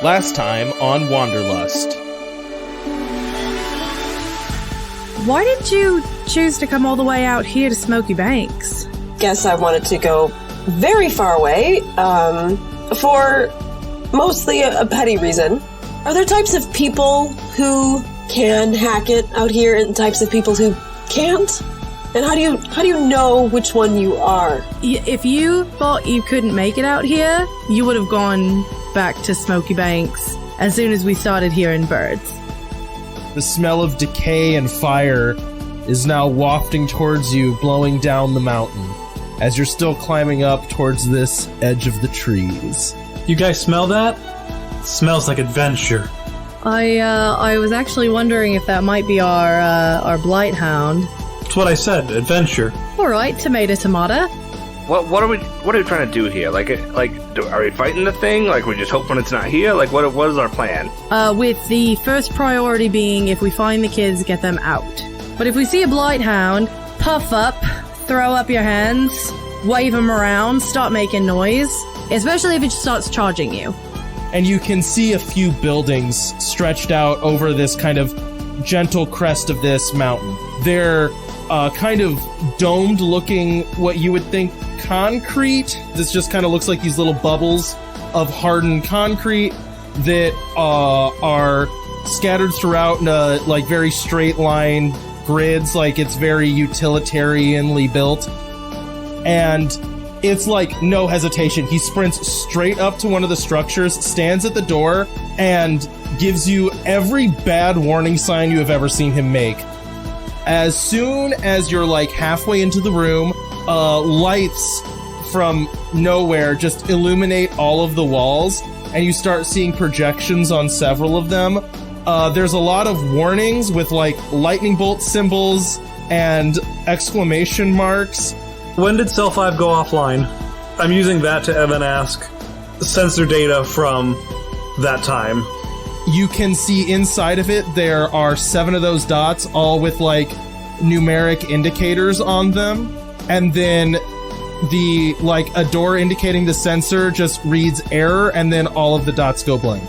Last time on Wanderlust. Why did you choose to come all the way out here to Smoky Banks? Guess I wanted to go very far away, for mostly a petty reason. Are there types of people who can hack it out here and types of people who can't? And how do you know which one you are? If you thought you couldn't make it out here, you would have gone back to Smoky Banks as soon as we started hearing birds. The smell of decay and fire is now wafting towards you, blowing down the mountain, as you're still climbing up towards this edge of the trees. You guys smell that? It smells like adventure. I was actually wondering if that might be our Blighthound. That's what I said, adventure. All right, tomato. What are we trying to do here? Are we fighting the thing? Like, we just hope when it's not here? Like, what is our plan? With the first priority being, if we find the kids, get them out. But if we see a Blighthound, puff up, throw up your hands, wave them around, start making noise, especially if it starts charging you. And you can see a few buildings stretched out over this kind of gentle crest of this mountain. They're kind of domed looking, what you would think concrete. This just kind of looks like these little bubbles of hardened concrete that are scattered throughout in a very straight line grids, like it's very utilitarianly built. And it's like no hesitation. He sprints straight up to one of the structures, stands at the door, and gives you every bad warning sign you have ever seen him make. As soon as you're halfway into the room, lights from nowhere just illuminate all of the walls, and you start seeing projections on several of them. There's a lot of warnings with lightning bolt symbols and exclamation marks. When did Cell 5 go offline? I'm using that to then ask sensor data from that time. You can see inside of it, there are 7 of those dots, all with numeric indicators on them. And then a door indicating the sensor just reads error, and then all of the dots go blank.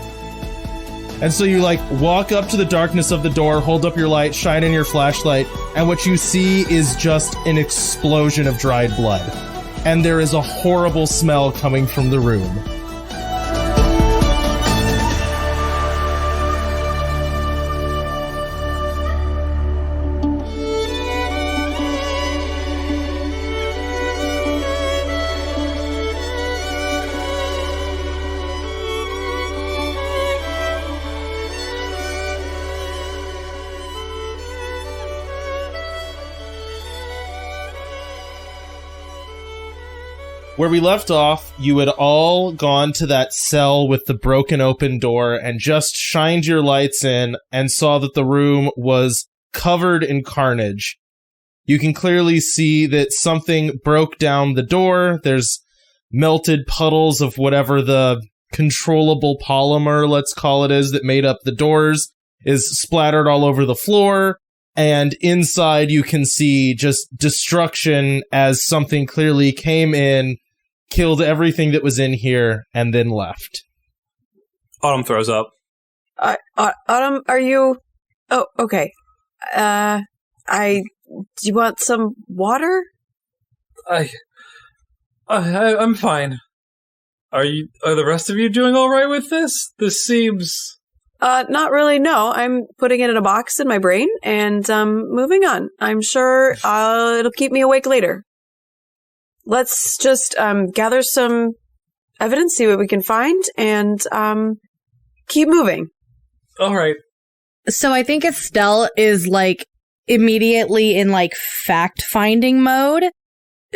And so you walk up to the darkness of the door, hold up your light, shine in your flashlight, and what you see is just an explosion of dried blood. And there is a horrible smell coming from the room. Where we left off, you had all gone to that cell with the broken open door and just shined your lights in and saw that the room was covered in carnage. You can clearly see that something broke down the door. There's melted puddles of whatever the controllable polymer, let's call it, is that made up the doors, is splattered all over the floor. And inside you can see just destruction as something clearly came in, killed everything that was in here, and then left. Autumn throws up. Autumn, are you... Oh, okay. Do you want some water? I'm fine. Are the rest of you doing all right with this? This seems... Not really, no. I'm putting it in a box in my brain and moving on. I'm sure it'll keep me awake later. Let's just gather some evidence, see what we can find, and keep moving. All right. So I think Estelle is immediately in fact-finding mode.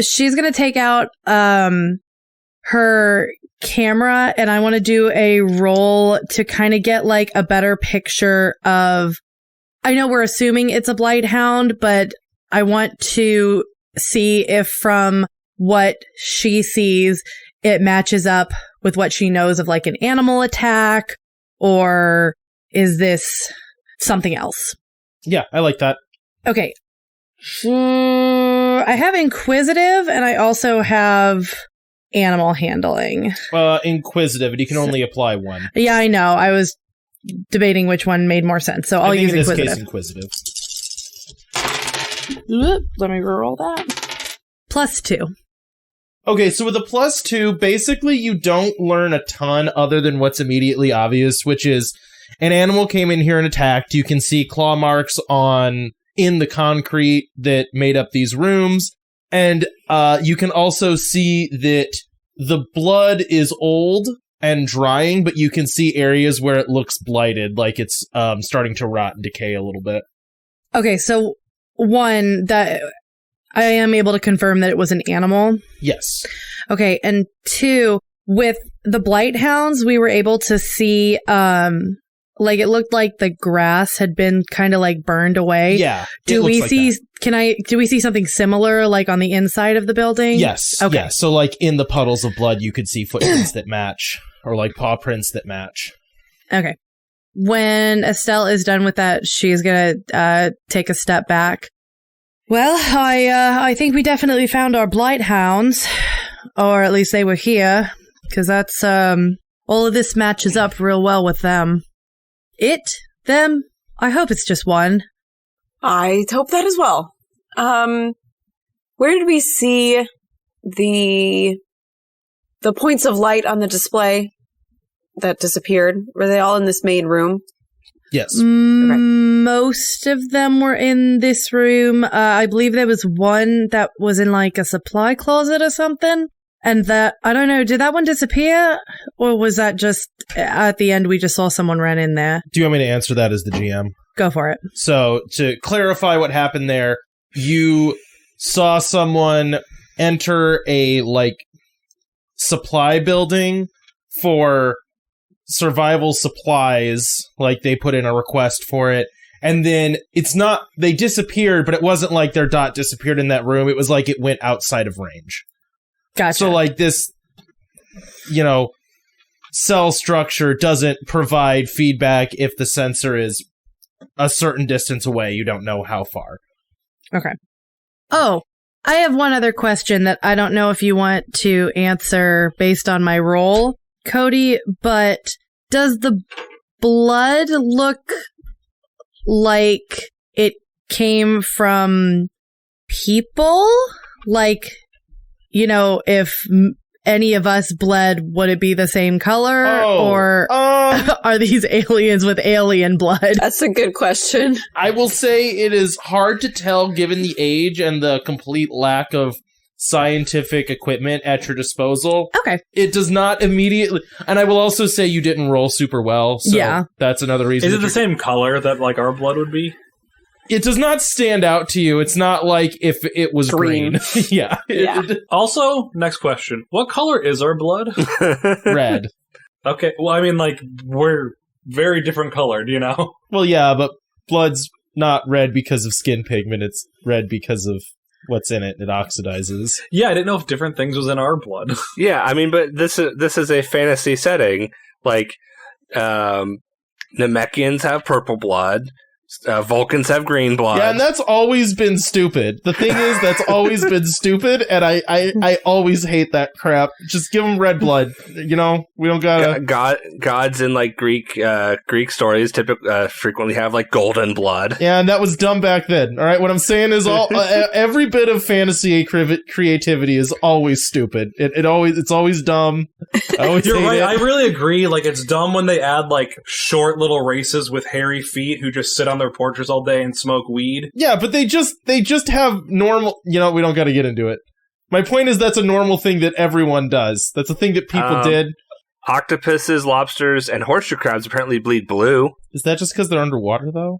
She's going to take out her camera, and I want to do a roll to kind of get a better picture of... I know we're assuming it's a Blighthound, but I want to see if from what she sees, it matches up with what she knows of an animal attack, or is this something else? Yeah, I like that. Okay. I have inquisitive, and I also have animal handling. Inquisitive, and you can only apply one. Yeah, I know. I was debating which one made more sense, so I'll use inquisitive. In this case, inquisitive. Let me roll that. +2. Okay, so with a +2, basically you don't learn a ton other than what's immediately obvious, which is an animal came in here and attacked. You can see claw marks in the concrete that made up these rooms. And you can also see that the blood is old and drying, but you can see areas where it looks blighted, like it's starting to rot and decay a little bit. Okay, so one, that I am able to confirm that it was an animal. Yes. Okay, and two, with the Blighthounds, we were able to see, like, it looked like the grass had been kind of, like, burned away. Yeah. Do we see something similar, like, on the inside of the building? Yes. Okay. Yeah. So, like, in the puddles of blood, you could see footprints that match, or, like, paw prints that match. Okay. When Estelle is done with that, she's gonna take a step back. Well, I think we definitely found our Blighthounds, or at least they were here, because that's all of this matches up real well with them. Them. I hope it's just one. I hope that as well. Where did we see the points of light on the display that disappeared? Were they all in this main room? Yes. Most of them were in this room. I believe there was one that was in like a supply closet or something. And that, I don't know, did that one disappear? Or was that just at the end we just saw someone run in there? Do you want me to answer that as the GM? Go for it. So, to clarify what happened there, you saw someone enter a, like, supply building for survival supplies, like they put in a request for it, and then they disappeared, but it wasn't like their dot disappeared in that room, it was like it went outside of range. Gotcha. So, like, this, cell structure doesn't provide feedback if the sensor is a certain distance away. You don't know how far. Okay. Oh, I have one other question that I don't know if you want to answer based on my role, Cody, but does the blood look like it came from people? Like, if any of us bled, would it be the same color? Or are these aliens with alien blood? That's a good question. I will say it is hard to tell given the age and the complete lack of scientific equipment at your disposal. Okay. It does not immediately... And I will also say you didn't roll super well, so yeah. That's another reason. Is it the same color that, like, our blood would be? It does not stand out to you. It's not like if it was green. Yeah. Also, next question. What color is our blood? Red. Okay, well, I mean, like, we're very different colored, Well, yeah, but blood's not red because of skin pigment. It's red because of what's in it. It oxidizes. Yeah, I didn't know if different things was in our blood. Yeah, I mean, but this is a fantasy setting. Like, Namekians have purple blood. Vulcans have green blood. Yeah, and that's always been stupid. The thing is, that's always been stupid, and I always hate that crap. Just give them red blood. We don't gotta... Gods in, like, Greek stories frequently have, like, golden blood. Yeah, and that was dumb back then. All right, what I'm saying is every bit of fantasy creativity is always stupid. It's always dumb. You're right. I really agree. Like, it's dumb when they add, like, short little races with hairy feet who just sit on their porches all day and smoke weed. Yeah, but they just have normal... we don't got to get into it. My point is that's a normal thing that everyone does. That's a thing that people did. Octopuses, lobsters, and horseshoe crabs apparently bleed blue. Is that just because they're underwater, though?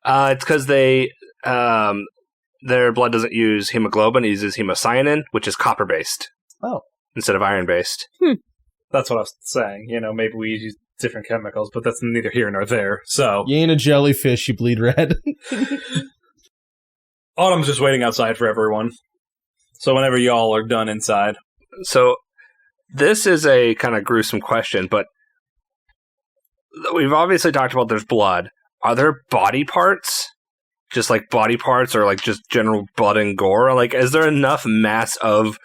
It's because their blood doesn't use hemoglobin. It uses hemocyanin, which is copper-based. Oh. Instead of iron-based. That's what I was saying. Maybe we use different chemicals, but that's neither here nor there. So you ain't a jellyfish, you bleed red. Autumn's just waiting outside for everyone. So whenever y'all are done inside. So this is a kind of gruesome question, but we've obviously talked about there's blood. Are there body parts? Just like body parts or like just general blood and gore? Like, is there enough mass of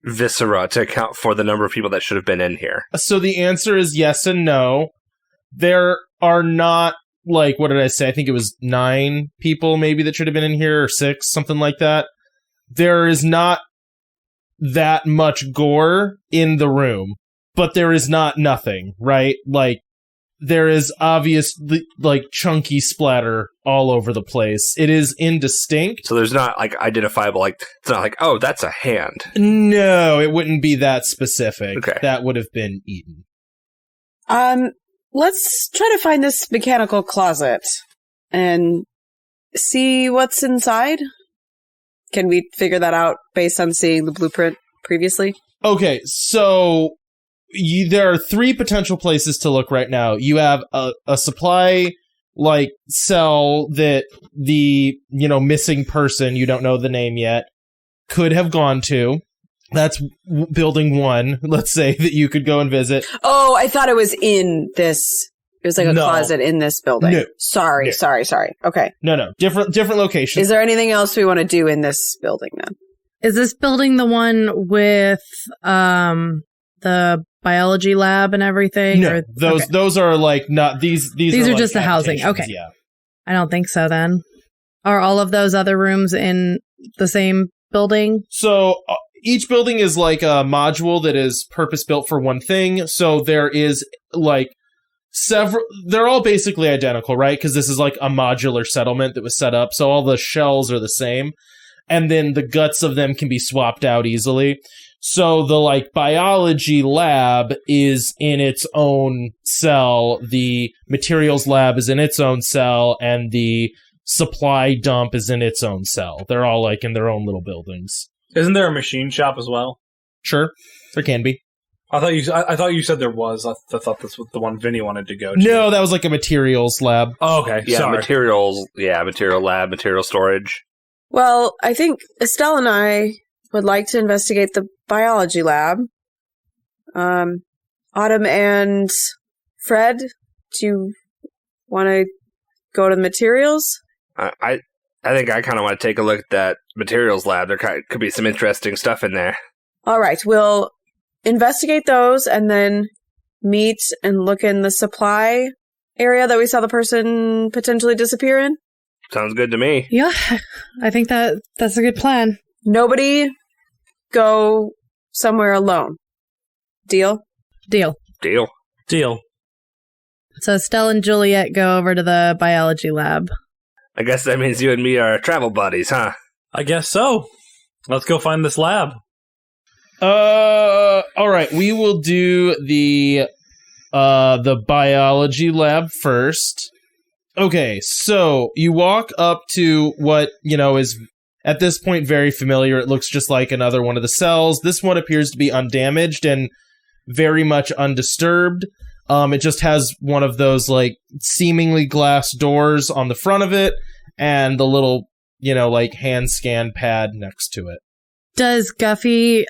viscera to account for the number of people that should have been in here? So the answer is yes and no. There are not, like, what did I say? I think it was 9 people maybe that should have been in here, or 6, something like that. There is not that much gore in the room, but there is not nothing, right? Like, there is obviously, like, chunky splatter all over the place. It is indistinct. So there's not, like, identifiable, like, it's not like, oh, that's a hand. No, it wouldn't be that specific. Okay. That would have been eaten. Let's try to find this mechanical closet and see what's inside. Can we figure that out based on seeing the blueprint previously? Okay, so there are 3 potential places to look right now. You have a supply, like, cell that the, missing person, you don't know the name yet, could have gone to. That's building 1, let's say, that you could go and visit. Oh, I thought it was in this. It was like a No. closet in this building. No. Sorry. Okay. No. Different location. Is there anything else we want to do in this building then? Is this building the one with the biology lab and everything? No, those are, like, not... These are are like just the housing. habitations, Okay. Yeah. I don't think so then. Are all of those other rooms in the same building? So each building is like a module that is purpose-built for one thing. So there is, like, several... They're all basically identical, right? Because this is, like, a modular settlement that was set up. So all the shells are the same. And then the guts of them can be swapped out easily. So the, like, biology lab is in its own cell. The materials lab is in its own cell. And the supply dump is in its own cell. They're all, like, in their own little buildings. Isn't there a machine shop as well? Sure, there can be. I thought you said there was. I thought this was the one Vinny wanted to go to. No, that was like a materials lab. Oh, okay. Yeah, Sorry. materials. Yeah, material lab, material storage. Well, I think Estelle and I would like to investigate the biology lab. Autumn and Fred, do you want to go to the materials? I think I kind of want to take a look at that materials lab. There could be some interesting stuff in there. All right, we'll investigate those and then meet and look in the supply area that we saw the person potentially disappear in. Sounds good to me. Yeah, I think that's a good plan. Nobody go somewhere alone. Deal? Deal. Deal. So Stella and Juliet go over to the biology lab. I guess that means you and me are travel buddies, huh? I guess so. Let's go find this lab. All right. We will do the biology lab first. Okay, so you walk up to what, is at this point very familiar. It looks just like another one of the cells. This one appears to be undamaged and very much undisturbed. It just has one of those, like, seemingly glass doors on the front of it and the little, like, hand scan pad next to it. Does Guffy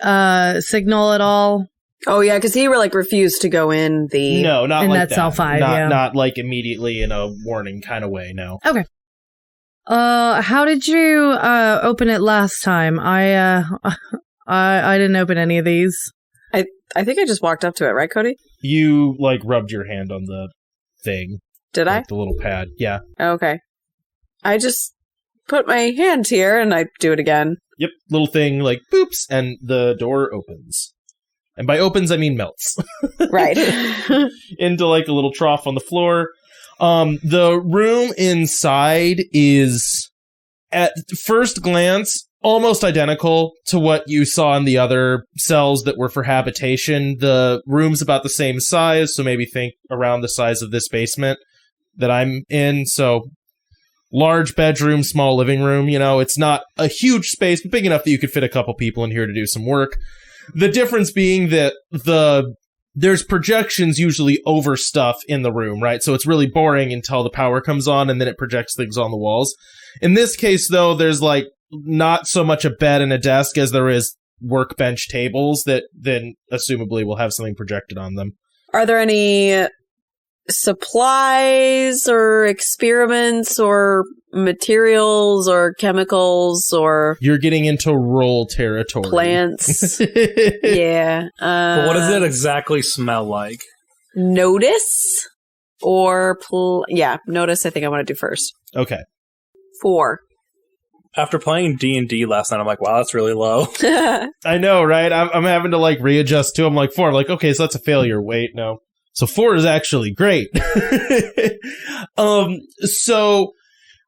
signal at all? Oh, yeah, because he refused to go in the... No, not in like that that. cell 5, Not like immediately in a warning kind of way, no. Okay. How did you open it last time? I didn't open any of these. I think I just walked up to it, right, Cody? You, like, rubbed your hand on the thing. Did I? The little pad, yeah. Okay. I just put my hand here and I do it again. Yep, little thing, like, boops, and the door opens. And by opens, I mean melts. Right. Into, like, a little trough on the floor. The room inside is, at first glance, almost identical to what you saw in the other cells that were for habitation. The room's about the same size, so maybe think around the size of this basement that I'm in. So, large bedroom, small living room, it's not a huge space, but big enough that you could fit a couple people in here to do some work. The difference being that there's projections usually over stuff in the room, right? So it's really boring until the power comes on and then it projects things on the walls. In this case, though, there's, like, not so much a bed and a desk as there is workbench tables that then assumably will have something projected on them. Are there any supplies or experiments or materials or chemicals or You're getting into roll territory. plants. Yeah. But what does it exactly smell like? Notice or notice. I think I want to do first. Okay. 4. After playing D&D last night, I'm like, wow, that's really low. I know, right? I'm having to like readjust to. I'm like 4. I'm like, okay, so that's a failure. Wait, no. So 4 is actually great. So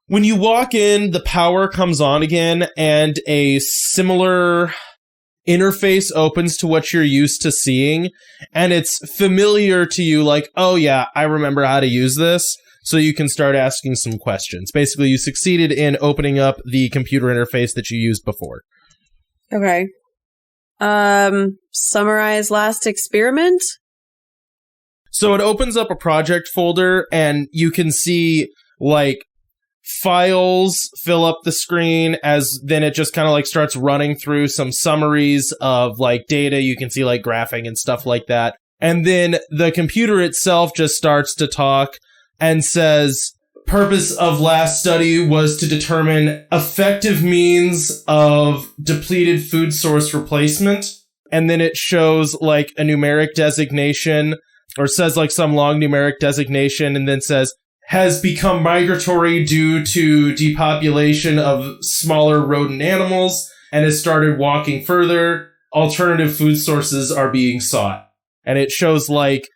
when you walk in, the power comes on again, and a similar interface opens to what you're used to seeing, and it's familiar to you, like, oh yeah, I remember how to use this, so you can start asking some questions. Basically, you succeeded in opening up the computer interface that you used before. Okay. Summarize last experiment. So it opens up a project folder, and you can see, like, files fill up the screen, as then it just kind of like starts running through some summaries of like data. You can see like graphing and stuff like that. And then the computer itself just starts to talk and says, purpose of last study was to determine effective means of depleted food source replacement. And then it shows like a numeric designation, or says like some long numeric designation, and then says, has become migratory due to depopulation of smaller rodent animals and has started walking further. Alternative food sources are being sought. And it shows like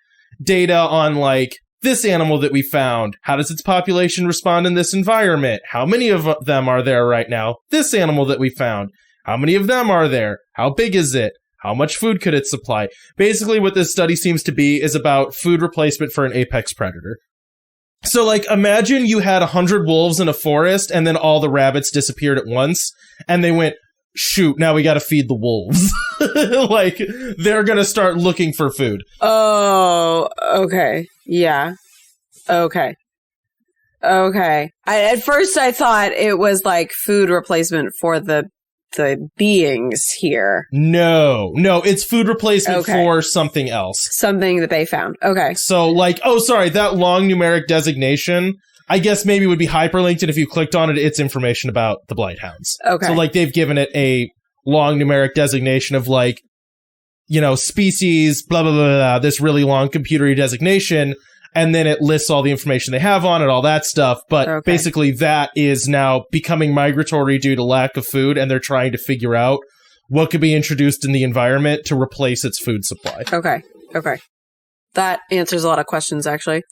data on like this animal that we found. How does its population respond in this environment? How many of them are there right now? This animal that we found. How many of them are there? How big is it? How much food could it supply? Basically what this study seems to be is about food replacement for an apex predator. So, like, imagine you had 100 wolves in a forest, and then all the rabbits disappeared at once, and they went, shoot, now we gotta feed the wolves. Like, they're gonna start looking for food. Oh, okay. Yeah. Okay. At first I thought it was like food replacement for the beings here. No, it's food replacement for something else. Something that they found. Okay. So, like, that long numeric designation, I guess maybe would be hyperlinked, and if you clicked on it, it's information about the Blighthounds. Okay. So, like, they've given it a long numeric designation of, like, you know, species, blah, blah, blah, blah, this really long computery designation, and then it lists all the information they have on it, all that stuff. But basically that is now becoming migratory due to lack of food, and they're trying to figure out what could be introduced in the environment to replace its food supply. Okay. That answers a lot of questions, actually.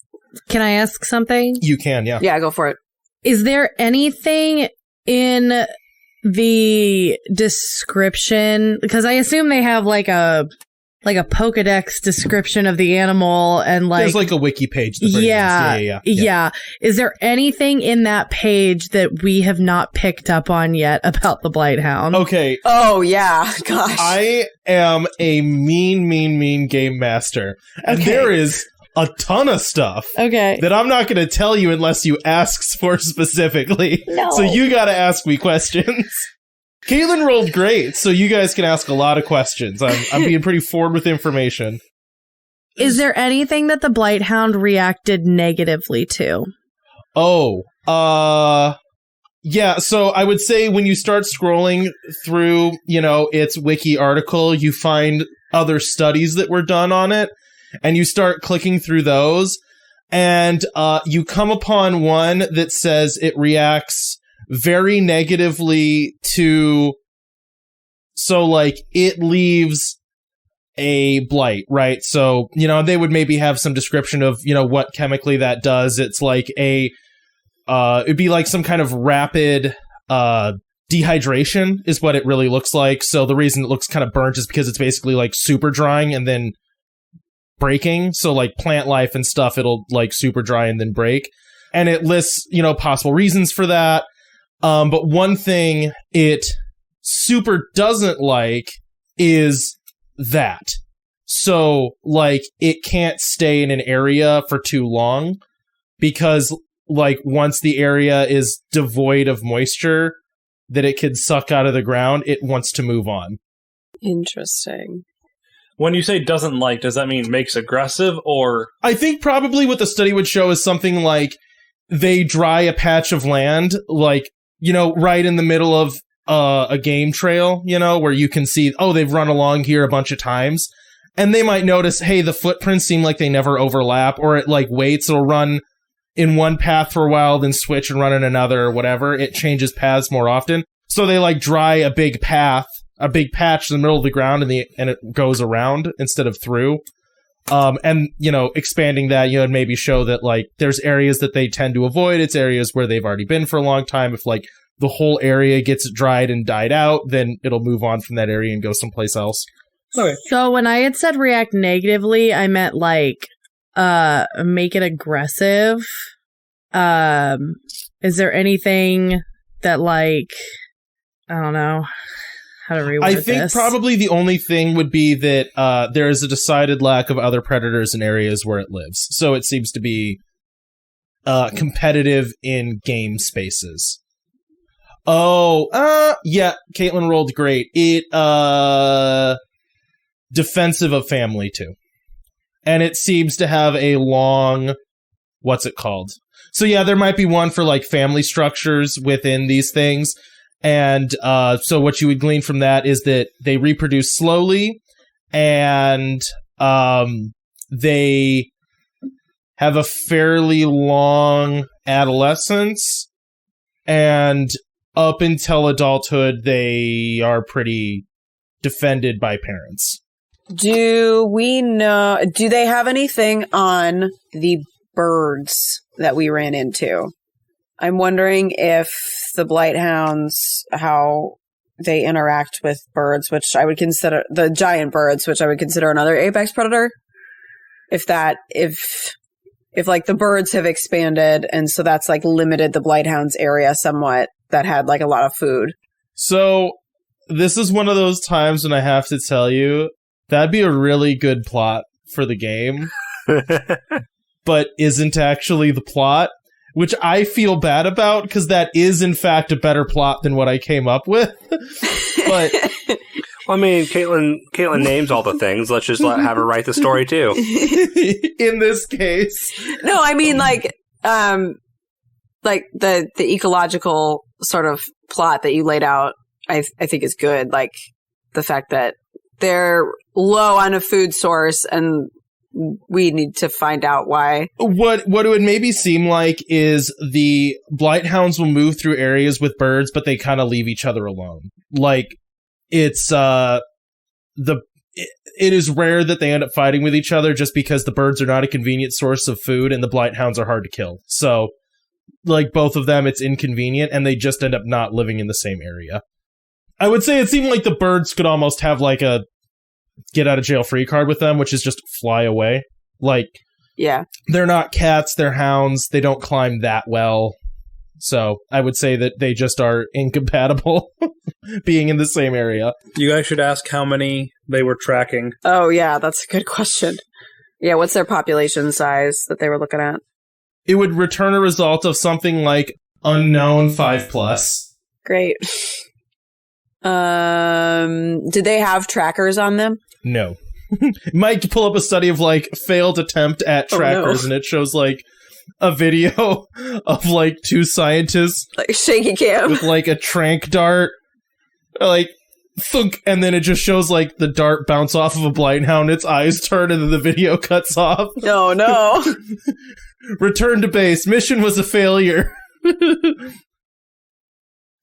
Can I ask something? You can, yeah. Yeah, go for it. Is there anything in the description? Because I assume they have like a Pokedex description of the animal, and like there's like a wiki page. Yeah. Is there anything in that page that we have not picked up on yet about the Blighthound? Okay. Oh yeah, gosh. I am a mean game master, and there is a ton of stuff. That I'm not going to tell you unless you ask for specifically. No. So you got to ask me questions. Caitlin rolled great, so you guys can ask a lot of questions. I'm being pretty forward with information. Is there anything that the Blighthound reacted negatively to? Yeah, so I would say when you start scrolling through, you know, its wiki article, you find other studies that were done on it, and you start clicking through those, and you come upon one that says it reacts very negatively to, so like it leaves a blight, right? So, you know, they would maybe have some description of, you know, what chemically that does. It's like it'd be like some kind of rapid dehydration is what it really looks like. So the reason it looks kind of burnt is because it's basically like super drying and then breaking. So like plant life and stuff, it'll like super dry and then break. And it lists, you know, possible reasons for that. But one thing it super doesn't like is that. So, like, it can't stay in an area for too long because, like, once the area is devoid of moisture that it could suck out of the ground, it wants to move on. Interesting. When you say doesn't like, does that mean makes aggressive or? I think probably what the study would show is something like they dry a patch of land, like, right in the middle of a game trail, where you can see, they've run along here a bunch of times. And they might notice, hey, the footprints seem like they never overlap, or it like waits, it'll run in one path for a while, then switch and run in another, or whatever. It changes paths more often. So they like dry a big patch in the middle of the ground, and it goes around instead of through. And expanding that, and maybe show that like there's areas that they tend to avoid. It's areas where they've already been for a long time. If like the whole area gets dried and died out, then it'll move on from that area and go someplace else. Okay. So when I had said react negatively, I meant like make it aggressive. Is there anything that like I don't know how to reword I think this? Probably the only thing would be that there is a decided lack of other predators in areas where it lives. So it seems to be competitive in game spaces. Yeah, Caitlin rolled great. It defensive of family too. And it seems to have a long, what's it called? So yeah, there might be one for like family structures within these things. And so what you would glean from that is that they reproduce slowly, and they have a fairly long adolescence, and up until adulthood, they are pretty defended by parents. Do they have anything on the birds that we ran into? I'm wondering if the Blighthounds, how they interact with birds, which I would consider the giant birds, which I would consider another apex predator. If like the birds have expanded, and so that's like limited the Blighthounds area somewhat, that had like a lot of food. So this is one of those times when I have to tell you, that'd be a really good plot for the game, but isn't actually the plot, which I feel bad about, because that is in fact a better plot than what I came up with. But well, I mean, Caitlin names all the things. Let's just have her write the story too. In this case, no, I mean like the ecological sort of plot that you laid out, I think is good. Like the fact that they're low on a food source, and we need to find out why. What it would maybe seem like is the Blighthounds will move through areas with birds, but they kind of leave each other alone. Like it's it is rare that they end up fighting with each other, just because the birds are not a convenient source of food and the Blighthounds are hard to kill. So like both of them, it's inconvenient, and they just end up not living in the same area. I would say it seemed like the birds could almost have like a get out of jail free card with them, which is just fly away. Like, yeah, they're not cats, they're hounds. They don't climb that well. So I would say that they just are incompatible being in the same area. You guys should ask how many they were tracking. Oh yeah, that's a good question. Yeah, what's their population size that they were looking at? It would return a result of something like unknown 5+. Great. Did they have trackers on them? No. Might pull up a study of like failed attempt at trackers, and it shows like a video of like two scientists like shaky cam with like a trank dart, like thunk, and then it just shows like the dart bounce off of a Blighthound, its eyes turn, and then the video cuts off. No. Return to base. Mission was a failure.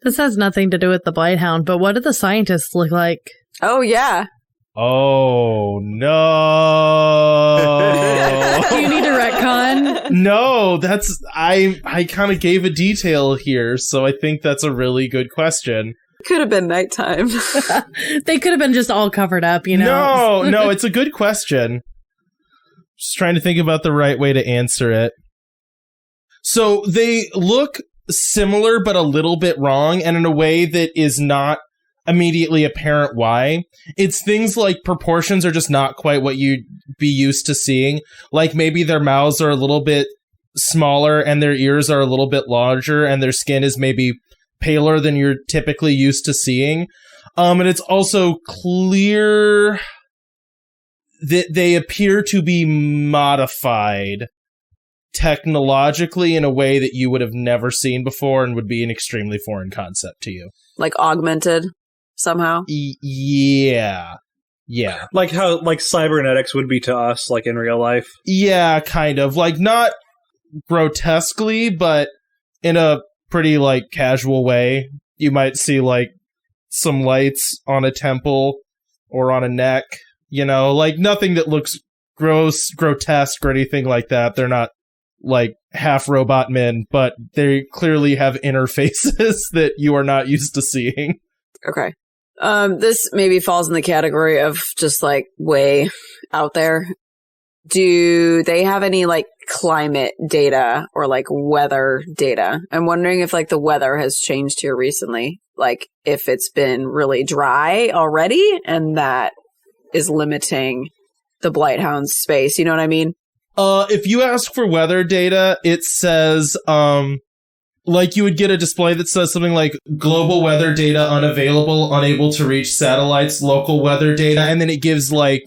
This has nothing to do with the Blighthound, but what do the scientists look like? Oh, yeah. Oh, no. Do you need a retcon? No, that's... I kind of gave a detail here, so I think that's a really good question. Could have been nighttime. They could have been just all covered up, you know? No, it's a good question. Just trying to think about the right way to answer it. So they look similar, but a little bit wrong, and in a way that is not immediately apparent why. It's things like proportions are just not quite what you'd be used to seeing. Like maybe their mouths are a little bit smaller, and their ears are a little bit larger, and their skin is maybe paler than you're typically used to seeing. And it's also clear that they appear to be modified technologically in a way that you would have never seen before and would be an extremely foreign concept to you. Like augmented somehow? Yeah. Yeah. Like how like cybernetics would be to us, like in real life. Yeah, kind of. Like, not grotesquely, but in a pretty, like, casual way. You might see, like, some lights on a temple or on a neck, you know? Like, nothing that looks gross, grotesque, or anything like that. They're not, like, half-robot men, but they clearly have interfaces that you are not used to seeing. Okay. This maybe falls in the category of just like way out there. Do they have any like climate data or like weather data? I'm wondering if like the weather has changed here recently. Like if it's been really dry already and that is limiting the Blighthounds space. You know what I mean? If you ask for weather data, it says, like you would get a display that says something like global weather data unavailable, unable to reach satellites, local weather data, and then it gives like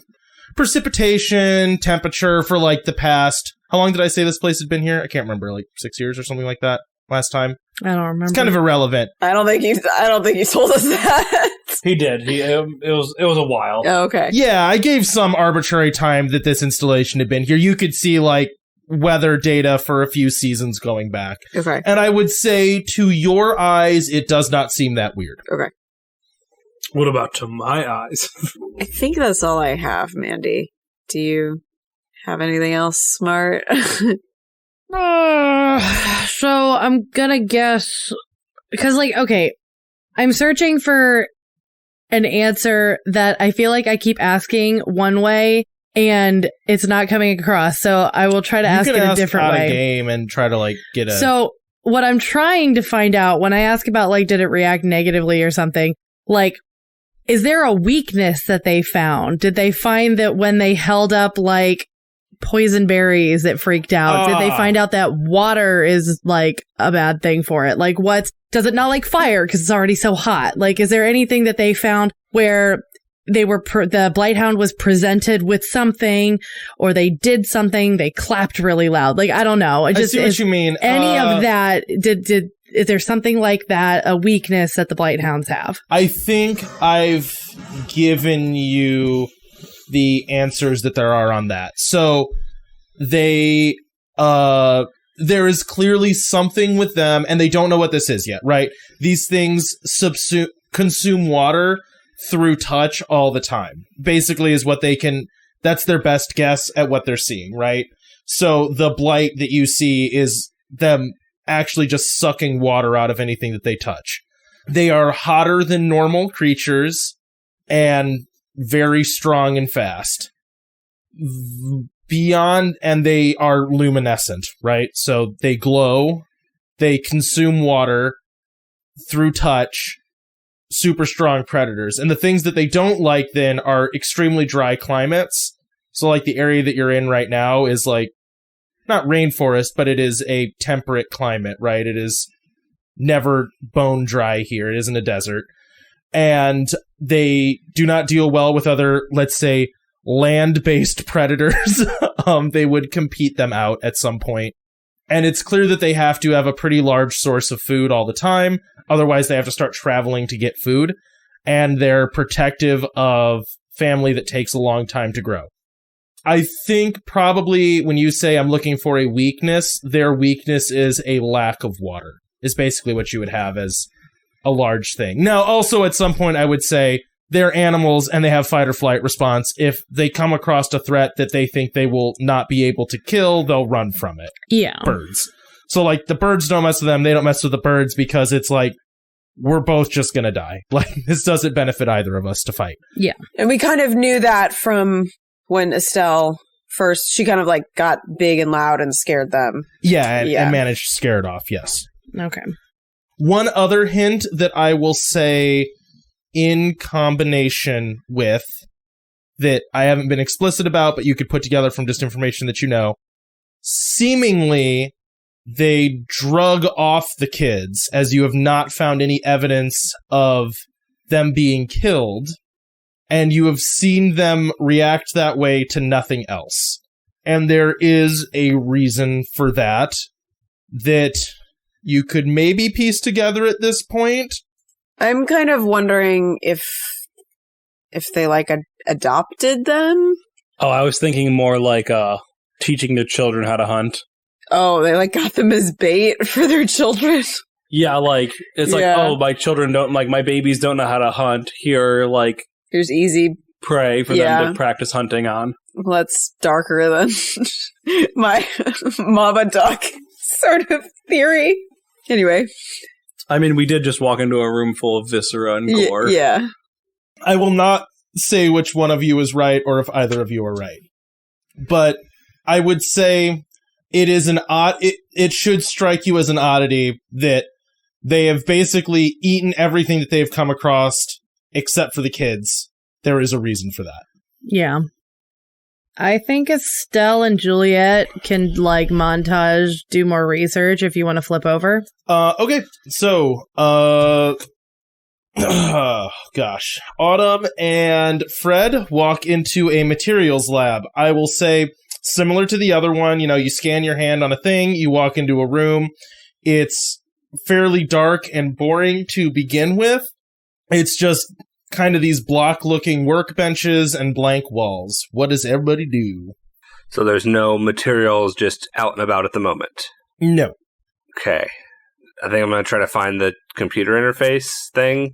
precipitation, temperature for like the past. How long did I say this place had been here? I can't remember, like 6 years or something like that last time. I don't remember. It's kind of irrelevant. I don't think you told us that. He did. It was a while. Oh, okay. Yeah, I gave some arbitrary time that this installation had been here. You could see like weather data for a few seasons going back. Okay. And I would say to your eyes, it does not seem that weird. Okay. What about to my eyes? I think that's all I have, Mandy. Do you have anything else smart? So I'm gonna guess, because like, okay, I'm searching for an answer that I feel like I keep asking one way and it's not coming across. So I will try to ask it a different way. Game and try to like get a. So what I'm trying to find out when I ask about like, did it react negatively or something? Like, is there a weakness that they found? Did they find that when they held up like poison berries, it freaked out? Did they find out that water is like a bad thing for it? Like, does it not like fire because it's already so hot? Like, is there anything that they found where they were the Blighthound was presented with something, or they did something, they clapped really loud? Like, I don't know. I see what you mean. Any of that? Is there something like that, a weakness that the Blighthounds have? I think I've given you the answers that there are on that. So there is clearly something with them, and they don't know what this is yet, right? These things consume water through touch all the time. Basically is what they can, that's their best guess at what they're seeing, right? So the blight that you see is them actually just sucking water out of anything that they touch. They are hotter than normal creatures and very strong and fast. And they are luminescent, right? So they glow, they consume water through touch, super strong predators. And the things that they don't like then are extremely dry climates. So like the area that you're in right now is like, not rainforest, but it is a temperate climate, right? It is never bone dry here. It isn't a desert. And they do not deal well with other, let's say, land-based predators. They would compete them out at some point. And it's clear that they have to have a pretty large source of food all the time. Otherwise, they have to start traveling to get food. And they're protective of family that takes a long time to grow. I think probably when you say I'm looking for a weakness, their weakness is a lack of water, is basically what you would have as a large thing. Now, also at some point, I would say they're animals and they have fight or flight response. If they come across a threat that they think they will not be able to kill, they'll run from it. Yeah. Birds. So, like, the birds don't mess with them. They don't mess with the birds because it's like, we're both just going to die. Like, this doesn't benefit either of us to fight. Yeah. And we kind of knew that from when Estelle first, she kind of like got big and loud and scared them. Yeah, and managed to scare it off, yes. Okay. One other hint that I will say in combination with, that I haven't been explicit about, but you could put together from just information that you know, seemingly they drug off the kids, as you have not found any evidence of them being killed, and you have seen them react that way to nothing else. and there is a reason for that you could maybe piece together at this point. I'm kind of wondering if they like adopted them. Oh, I was thinking more like teaching their children how to hunt. Oh, they like got them as bait for their children. Yeah, like it's like, oh, my children don't like my babies don't know how to hunt. Here, like here's easy prey for them to practice hunting on. Well, that's darker than my mama duck sort of theory. Anyway. I mean, we did just walk into a room full of viscera and gore. Yeah. I will not say which one of you is right or if either of you are right. But I would say it is it should strike you as an oddity that they have basically eaten everything that they've come across except for the kids. There is a reason for that. Yeah. I think Estelle and Juliet can, like, montage, do more research if you want to flip over. Okay. So, gosh. Autumn and Fred walk into a materials lab. I will say, similar to the other one, you scan your hand on a thing, you walk into a room. It's fairly dark and boring to begin with. It's just kind of these block-looking workbenches and blank walls. What does everybody do? So there's no materials just out and about at the moment? No. Okay. I think I'm going to try to find the computer interface thing,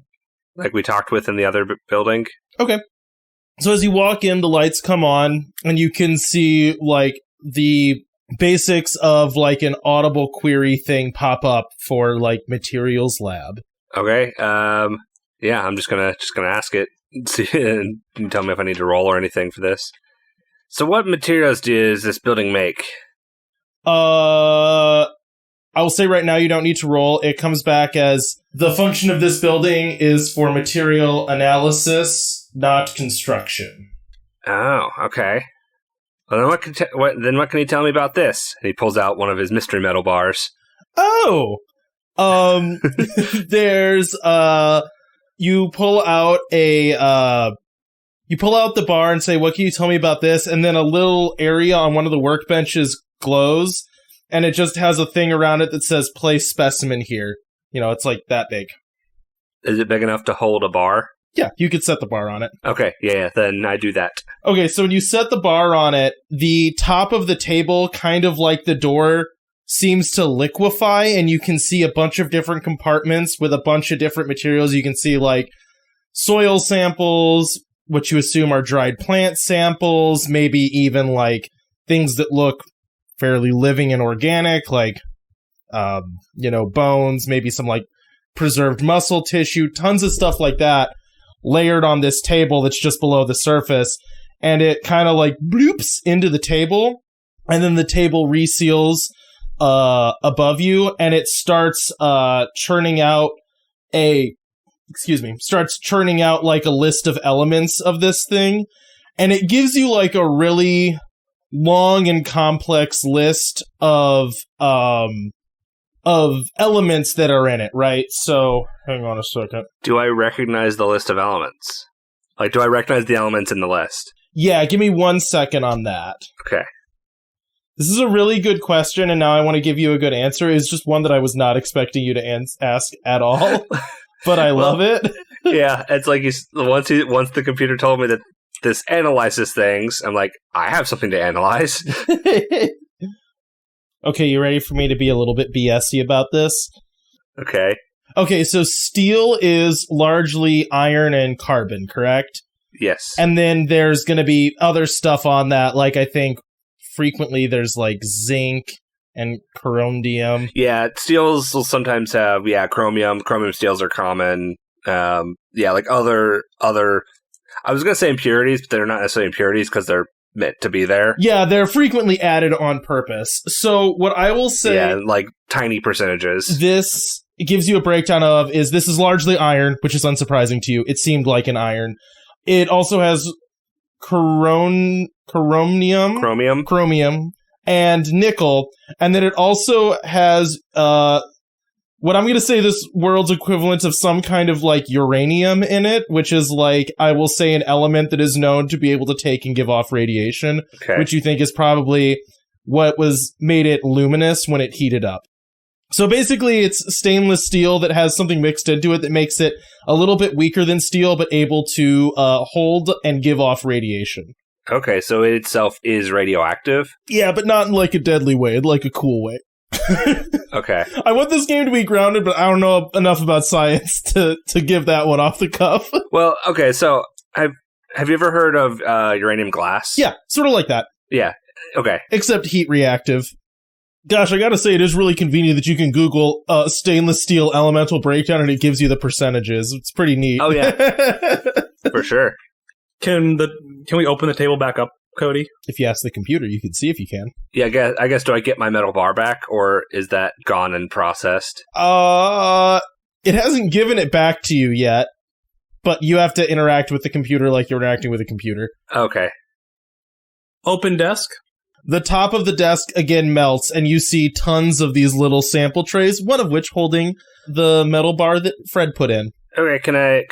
like we talked with in the other building. Okay. So as you walk in, the lights come on, and you can see, like, the basics of, like, an audible query thing pop up for, like, materials lab. Okay. Yeah, I'm just gonna ask it. See, and you can tell me if I need to roll or anything for this. So what materials does this building make? I will say right now you don't need to roll. It comes back as the function of this building is for material analysis, not construction. Oh, okay. Well, then what can you tell me about this? And he pulls out one of his mystery metal bars. Oh, there's you pull out the bar and say, "What can you tell me about this?" And then a little area on one of the workbenches glows, and it just has a thing around it that says "Place specimen here." It's like that big. Is it big enough to hold a bar? Yeah, you could set the bar on it. Okay, yeah, then I do that. Okay, so when you set the bar on it, the top of the table, kind of like the door, seems to liquefy, and you can see a bunch of different compartments with a bunch of different materials. You can see, like, soil samples, which you assume are dried plant samples, maybe even, like, things that look fairly living and organic, like, bones, maybe some, like, preserved muscle tissue, tons of stuff like that, layered on this table that's just below the surface, and it kind of, like, bloops into the table, and then the table reseals above you, and it starts churning out like a list of elements of this thing, and it gives you like a really long and complex list of elements that are in it, right? So, hang on a second. Do I recognize the list of elements? Like, do I recognize the elements in the list? Yeah, give me 1 second on that. Okay. This is a really good question, and now I want to give you a good answer. It's just one that I was not expecting you to ask at all, but I love it. Yeah, it's like once the computer told me that this analyzes things, I'm like, I have something to analyze. Okay, you ready for me to be a little bit BS-y about this? Okay. Okay, so steel is largely iron and carbon, correct? Yes. And then there's going to be other stuff on that, like I think frequently there's like zinc and chromium. Yeah, steels will sometimes have chromium. Chromium steels are common. Like other. I was gonna say impurities, but they're not necessarily impurities because they're meant to be there. Yeah, they're frequently added on purpose. So what I will say, like tiny percentages. This gives you a breakdown of this is largely iron, which is unsurprising to you. It seemed like an iron. It also has chromium, and nickel, and then it also has what I'm going to say this world's equivalent of some kind of like uranium in it, which is like, I will say an element that is known to be able to take and give off radiation, which you think is probably what made it luminous when it heated up. So basically it's stainless steel that has something mixed into it that makes it a little bit weaker than steel, but able to hold and give off radiation. Okay, so it itself is radioactive? Yeah, but not in like a deadly way, in like a cool way. Okay. I want this game to be grounded, but I don't know enough about science to give that one off the cuff. Well, okay, so have you ever heard of uranium glass? Yeah, sort of like that. Yeah, okay. Except heat reactive. Gosh, I gotta say, it is really convenient that you can Google stainless steel elemental breakdown and it gives you the percentages. It's pretty neat. Oh, yeah. For sure. Can we open the table back up, Cody? If you ask the computer, you can see if you can. Yeah, I guess do I get my metal bar back, or is that gone and processed? It hasn't given it back to you yet, but you have to interact with the computer like you're interacting with a computer. Okay. Open desk? The top of the desk again melts, and you see tons of these little sample trays, one of which holding the metal bar that Fred put in. Okay, can I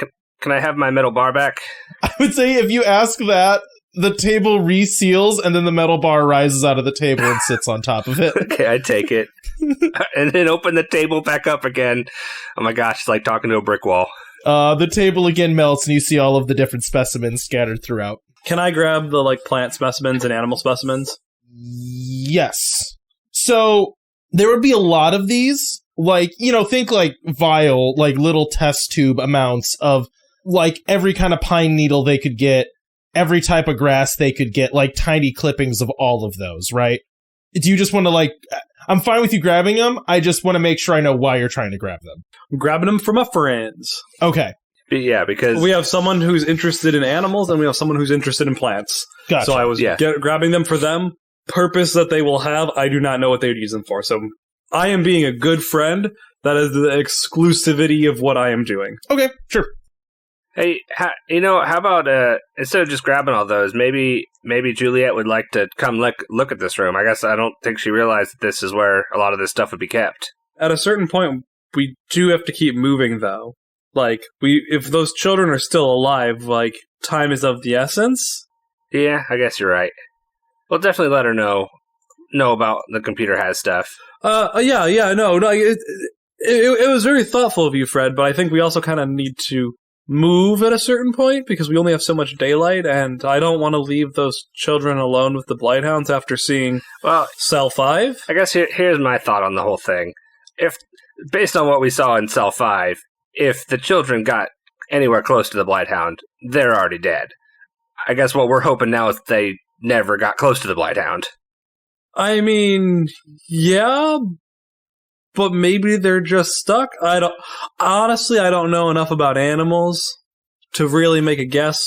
have my metal bar back? I would say if you ask that, the table reseals, and then the metal bar rises out of the table and sits on top of it. Okay, I take it. And then open the table back up again. Oh my gosh, it's like talking to a brick wall. The table again melts, and you see all of the different specimens scattered throughout. Can I grab the like plant specimens and animal specimens? Yes. So there would be a lot of these, like, think like vial, like little test tube amounts of like every kind of pine needle they could get, every type of grass they could get, like tiny clippings of all of those, right? Do you just want to like, I'm fine with you grabbing them. I just want to make sure I know why you're trying to grab them. I'm grabbing them for my friends. Okay. Yeah, because we have someone who's interested in animals and we have someone who's interested in plants. Gotcha. So I was grabbing them for them. Purpose that they will have, I do not know what they would use them for. So I am being a good friend. That is the exclusivity of what I am doing. Okay, sure. Hey, how about instead of just grabbing all those, maybe Juliet would like to come look at this room. I guess I don't think she realized that this is where a lot of this stuff would be kept. At a certain point, we do have to keep moving, though. Like, if those children are still alive, like, time is of the essence. Yeah, I guess you're right. We'll definitely let her know about the computer has stuff. No. It was very thoughtful of you, Fred, but I think we also kind of need to move at a certain point because we only have so much daylight, and I don't want to leave those children alone with the Blighthounds after seeing Cell 5. I guess here's my thought on the whole thing. If, based on what we saw in Cell 5, if the children got anywhere close to the Blighthound, they're already dead. I guess what we're hoping now is they never got close to the Blighthound. I mean, yeah, but maybe they're just stuck. I don't know enough about animals to really make a guess.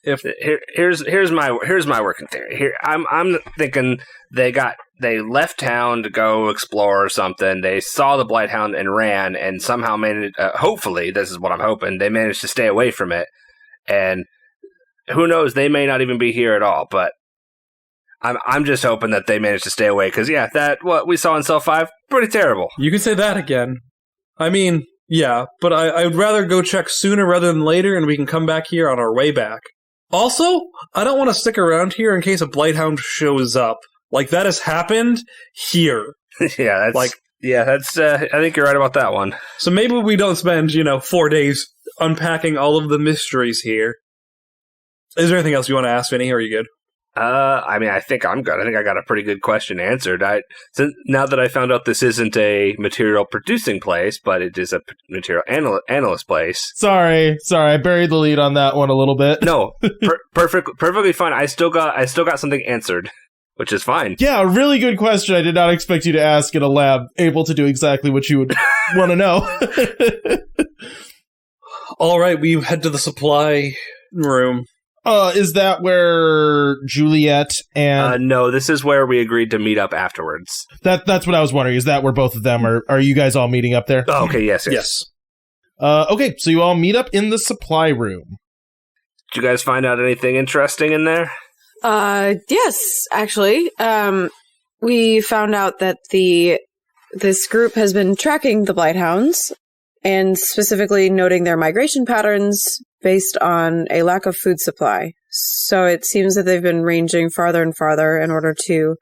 Here's my working theory. I'm thinking they left town to go explore or something. They saw the Blighthound and ran, and somehow managed. Hopefully, this is what I'm hoping. They managed to stay away from it, and who knows? They may not even be here at all. But I'm just hoping that they managed to stay away because what we saw in Cell 5, pretty terrible. You can say that again. I mean, yeah, but I would rather go check sooner rather than later, and we can come back here on our way back. Also, I don't want to stick around here in case a Blighthound shows up. Like, that has happened here. I think you're right about that one. So maybe we don't spend, 4 days unpacking all of the mysteries here. Is there anything else you want to ask, Vinny, or are you good? I think I'm good. I think I got a pretty good question answered. Now that I found out this isn't a material producing place, but it is a material analyst place. Sorry, I buried the lead on that one a little bit. No, perfectly fine. I still got something answered, which is fine. Yeah, a really good question. I did not expect you to ask in a lab, able to do exactly what you would want to know. All right, we head to the supply room. Is that where Juliet and... No, this is where we agreed to meet up afterwards. That's what I was wondering. Is that where both of them are? Are you guys all meeting up there? Oh, okay, yes. Okay, so you all meet up in the supply room. Did you guys find out anything interesting in there? Yes, actually. We found out that the this group has been tracking the Blighthounds and specifically noting their migration patterns based on a lack of food supply. So it seems that they've been ranging farther and farther in order to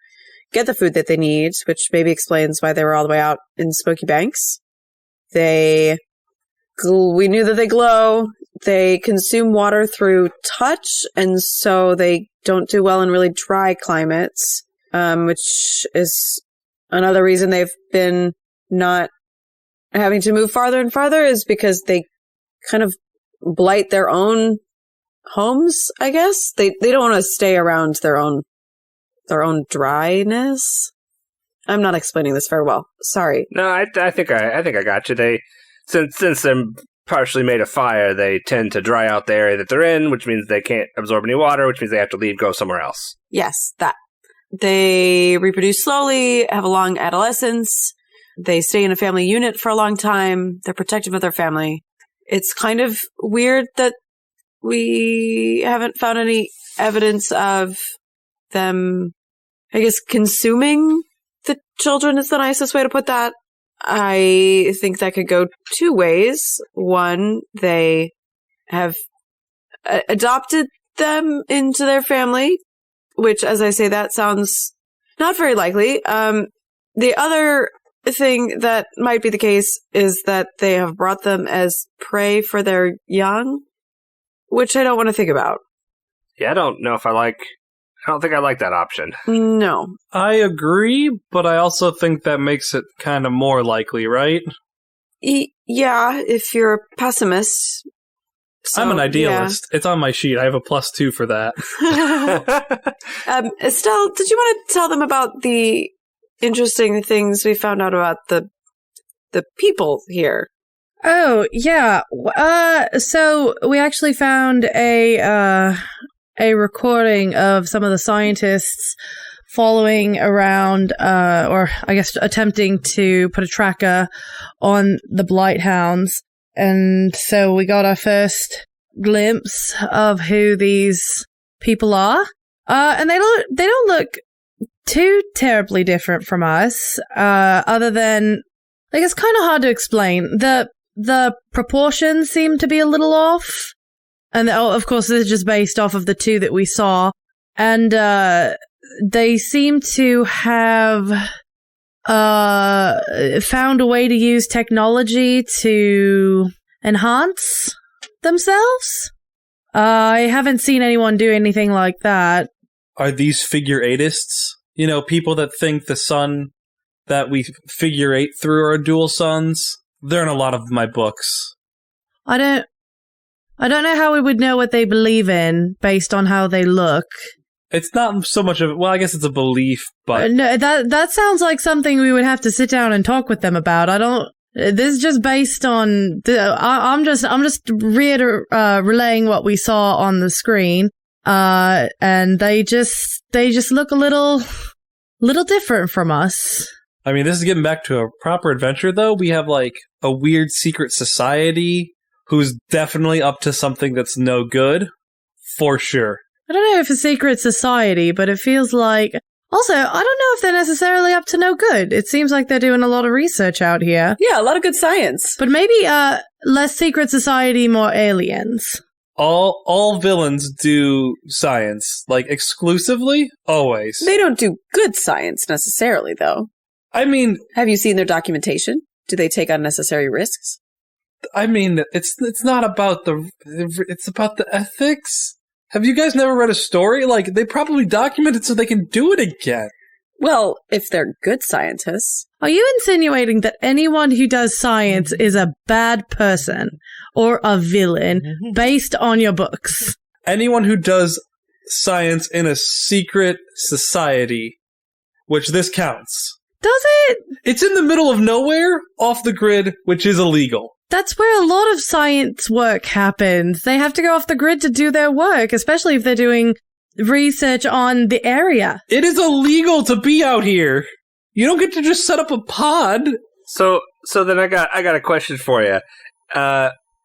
get the food that they need, which maybe explains why they were all the way out in Smoky Banks. We knew that they glow. They consume water through touch, and so they don't do well in really dry climates, which is another reason they've been not having to move farther and farther, is because they kind of blight their own homes, I guess. They don't want to stay around their own dryness. I'm not explaining this very well. Sorry. No, I think I got you. They since they're partially made of fire, they tend to dry out the area that they're in, which means they can't absorb any water, which means they have to leave, go somewhere else. Yes, that. They reproduce slowly, have a long adolescence. They stay in a family unit for a long time. They're protective of their family. It's kind of weird that we haven't found any evidence of them, I guess, consuming the children is the nicest way to put that. I think that could go two ways. One, they have adopted them into their family, which, as I say, that sounds not very likely. The other thing that might be the case is that they have brought them as prey for their young, which I don't want to think about. Yeah, I don't think I like that option. No. I agree, but I also think that makes it kind of more likely, right? Yeah, if you're a pessimist. So, I'm an idealist. Yeah. It's on my sheet. I have a +2 for that. Estelle, did you want to tell them about the interesting things we found out about the people here? Oh, yeah. So we actually found a recording of some of the scientists following around, or I guess attempting to put a tracker on the Blighthounds. And so we got our first glimpse of who these people are. And they don't look too terribly different from us, other than, like, it's kind of hard to explain. The proportions seem to be a little off. And of course, this is just based off of the two that we saw. And they seem to have found a way to use technology to enhance themselves. I haven't seen anyone do anything like that. Are these figure eightists? You know, people that think the sun that we figure eight through are dual suns? They're in a lot of my books. I don't know how we would know what they believe in based on how they look. It's not so much of, well, I guess it's a belief, but no, that sounds like something we would have to sit down and talk with them about. This is just based on. I'm just relaying what we saw on the screen, and they just look a little different from us. I mean, this is getting back to a proper adventure, though. We have like a weird secret society who's definitely up to something that's no good, for sure. I don't know if it's a secret society, but it feels like... Also, I don't know if they're necessarily up to no good. It seems like they're doing a lot of research out here. Yeah, a lot of good science. But maybe less secret society, more aliens. All villains do science, like exclusively, always. They don't do good science necessarily, though. I mean... Have you seen their documentation? Do they take unnecessary risks? I mean, it's not about it's about the ethics. Have you guys never read a story? Like, they probably document it so they can do it again. Well, if they're good scientists. Are you insinuating that anyone who does science is a bad person or a villain based on your books? Anyone who does science in a secret society, which this counts. Does it? It's in the middle of nowhere, off the grid, which is illegal. That's where a lot of science work happens. They have to go off the grid to do their work, especially if they're doing research on the area. It is illegal to be out here. You don't get to just set up a pod. So then I got a question for you.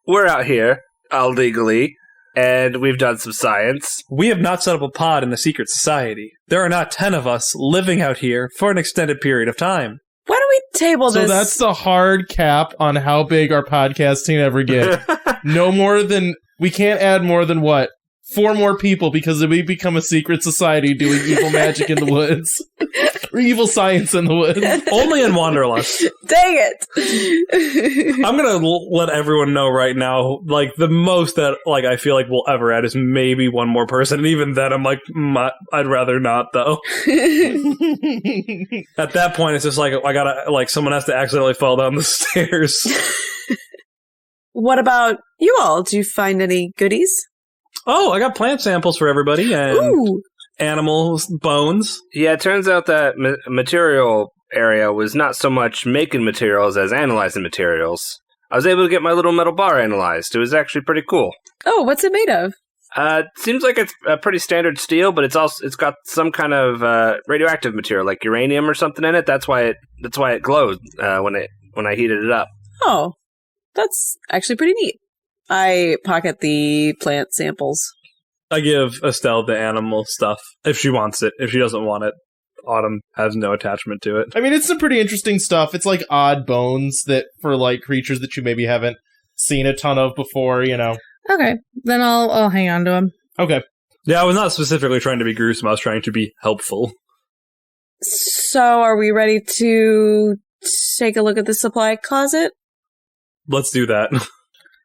We're out here illegally, and we've done some science. We have not set up a pod in the secret society. There are not 10 of us living out here for an extended period of time. Why don't we table this. So that's the hard cap on how big our podcast can ever get. No more than, we can't add more than what? 4 more people, because we become a secret society doing evil magic in the woods. Or evil science in the woods. Only in Wanderlust. Dang it. I'm gonna let everyone know right now, like, the most that, like, I feel like we'll ever add is maybe 1 more person, and even then I'm like, I'd rather not, though. At that point, it's just like, I gotta, like, someone has to accidentally fall down the stairs. What about you all? Did you find any goodies? Oh, I got plant samples for everybody, and Ooh. animals, bones. Yeah, it turns out that material area was not so much making materials as analyzing materials. I was able to get my little metal bar analyzed. It was actually pretty cool. Oh, what's it made of? Seems like it's a pretty standard steel, but it's got some kind of radioactive material, like uranium or something in it. That's why it glowed when I heated it up. Oh, that's actually pretty neat. I pocket the plant samples. I give Estelle the animal stuff if she wants it. If she doesn't want it, Autumn has no attachment to it. I mean, it's some pretty interesting stuff. It's like odd bones that for like creatures that you maybe haven't seen a ton of before, you know. Okay, then I'll hang on to him. Okay. Yeah, I was not specifically trying to be gruesome. I was trying to be helpful. So, are we ready to take a look at the supply closet? Let's do that.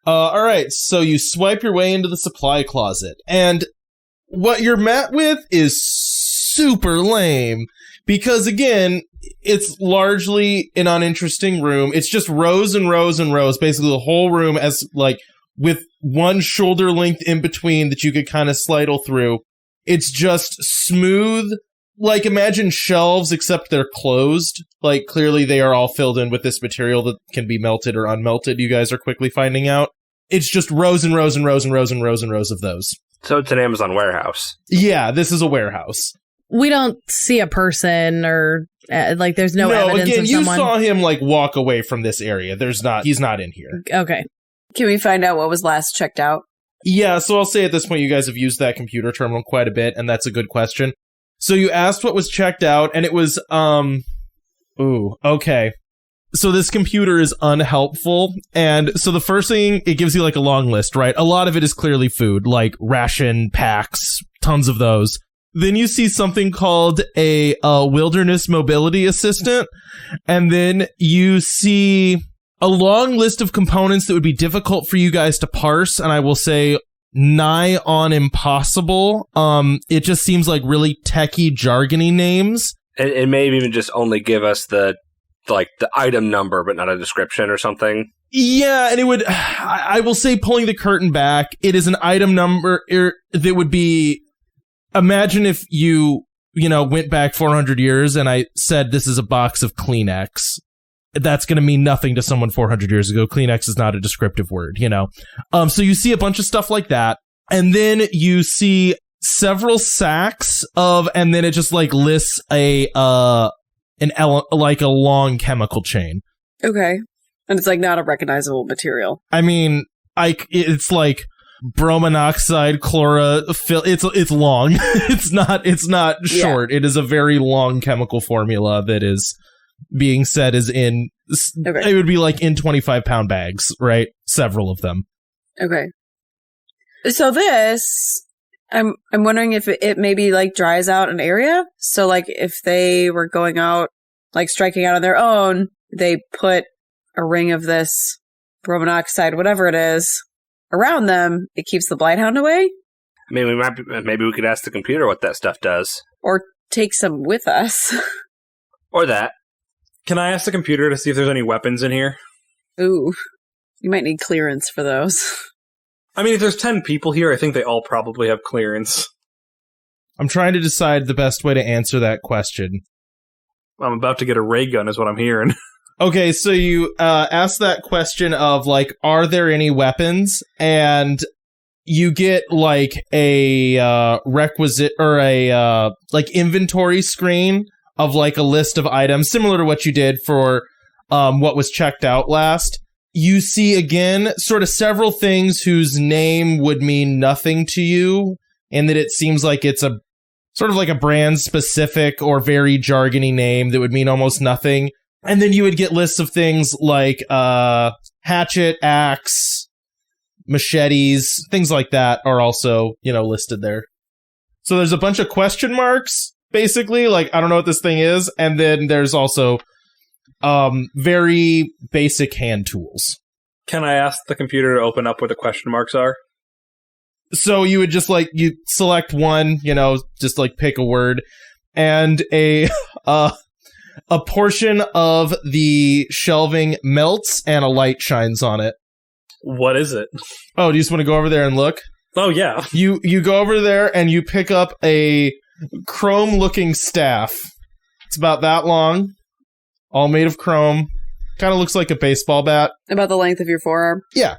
All right, so you swipe your way into the supply closet, and what you're met with is super lame, because again, it's largely an uninteresting room. It's just rows and rows and rows, basically the whole room as, like, with one shoulder length in between that you could kind of slidle through. It's just smooth, like, imagine shelves, except they're closed. Like, clearly they are all filled in with this material that can be melted or unmelted, you guys are quickly finding out. It's just rows and rows and rows and rows and rows and rows of those. So it's an Amazon warehouse. Yeah, this is a warehouse. We don't see a person or, like, there's no evidence again, of you someone. saw him, like, walk away from this area. He's not in here. Okay. Can we find out what was last checked out? Yeah, so I'll say at this point you guys have used that computer terminal quite a bit, and that's a good question. So you asked what was checked out, and it was, okay. So this computer is unhelpful, and so the first thing, it gives you, like, a long list, right? A lot of it is clearly food, like ration packs, tons of those. Then you see something called a wilderness mobility assistant, and then you see a long list of components that would be difficult for you guys to parse, and I will say nigh on impossible. It just seems like really techie, jargony names. It may even just only give us the item number, but not a description or something. Yeah, and it would, I will say, pulling the curtain back, it is an item number that would be, imagine if you went back 400 years and I said this is a box of Kleenex. That's going to mean nothing to someone 400 years ago. Kleenex is not a descriptive word, So you see a bunch of stuff like that. And then you see several sacks and then it just, like, lists a long chemical chain. Okay. And it's, like, not a recognizable material. I mean, it's like bromonoxide, chlorophyll. It's long. it's not short. It is a very long chemical formula that is being said is in, it would be like in 25-pound bags, right? Several of them. Okay. So this, I'm wondering if it maybe, like, dries out an area. So, like, if they were going out, like, striking out on their own, they put a ring of this bromonoxide, whatever it is, around them. It keeps the Blighthound away. I mean, maybe we could ask the computer what that stuff does, or take some with us. or that. Can I ask the computer to see if there's any weapons in here? Ooh, you might need clearance for those. I mean, if there's 10 people here, I think they all probably have clearance. I'm trying to decide the best way to answer that question. I'm about to get a ray gun is what I'm hearing. Okay, so you ask that question of, like, are there any weapons? And you get, like, a requisite or a like inventory screen of, like, a list of items, similar to what you did for what was checked out last. You see, again, sort of several things whose name would mean nothing to you, and that it seems like it's a sort of like a brand-specific or very jargony name that would mean almost nothing. And then you would get lists of things like hatchet, axe, machetes, things like that are also, listed there. So there's a bunch of question marks, basically, like, I don't know what this thing is, and then there's also very basic hand tools. Can I ask the computer to open up where the question marks are? So you would just, you select one, just, pick a word, and a portion of the shelving melts and a light shines on it. What is it? Oh, do you just want to go over there and look? Oh, yeah. You go over there and you pick up a chrome-looking staff. It's about that long, all made of chrome. Kind of looks like a baseball bat. About the length of your forearm. Yeah.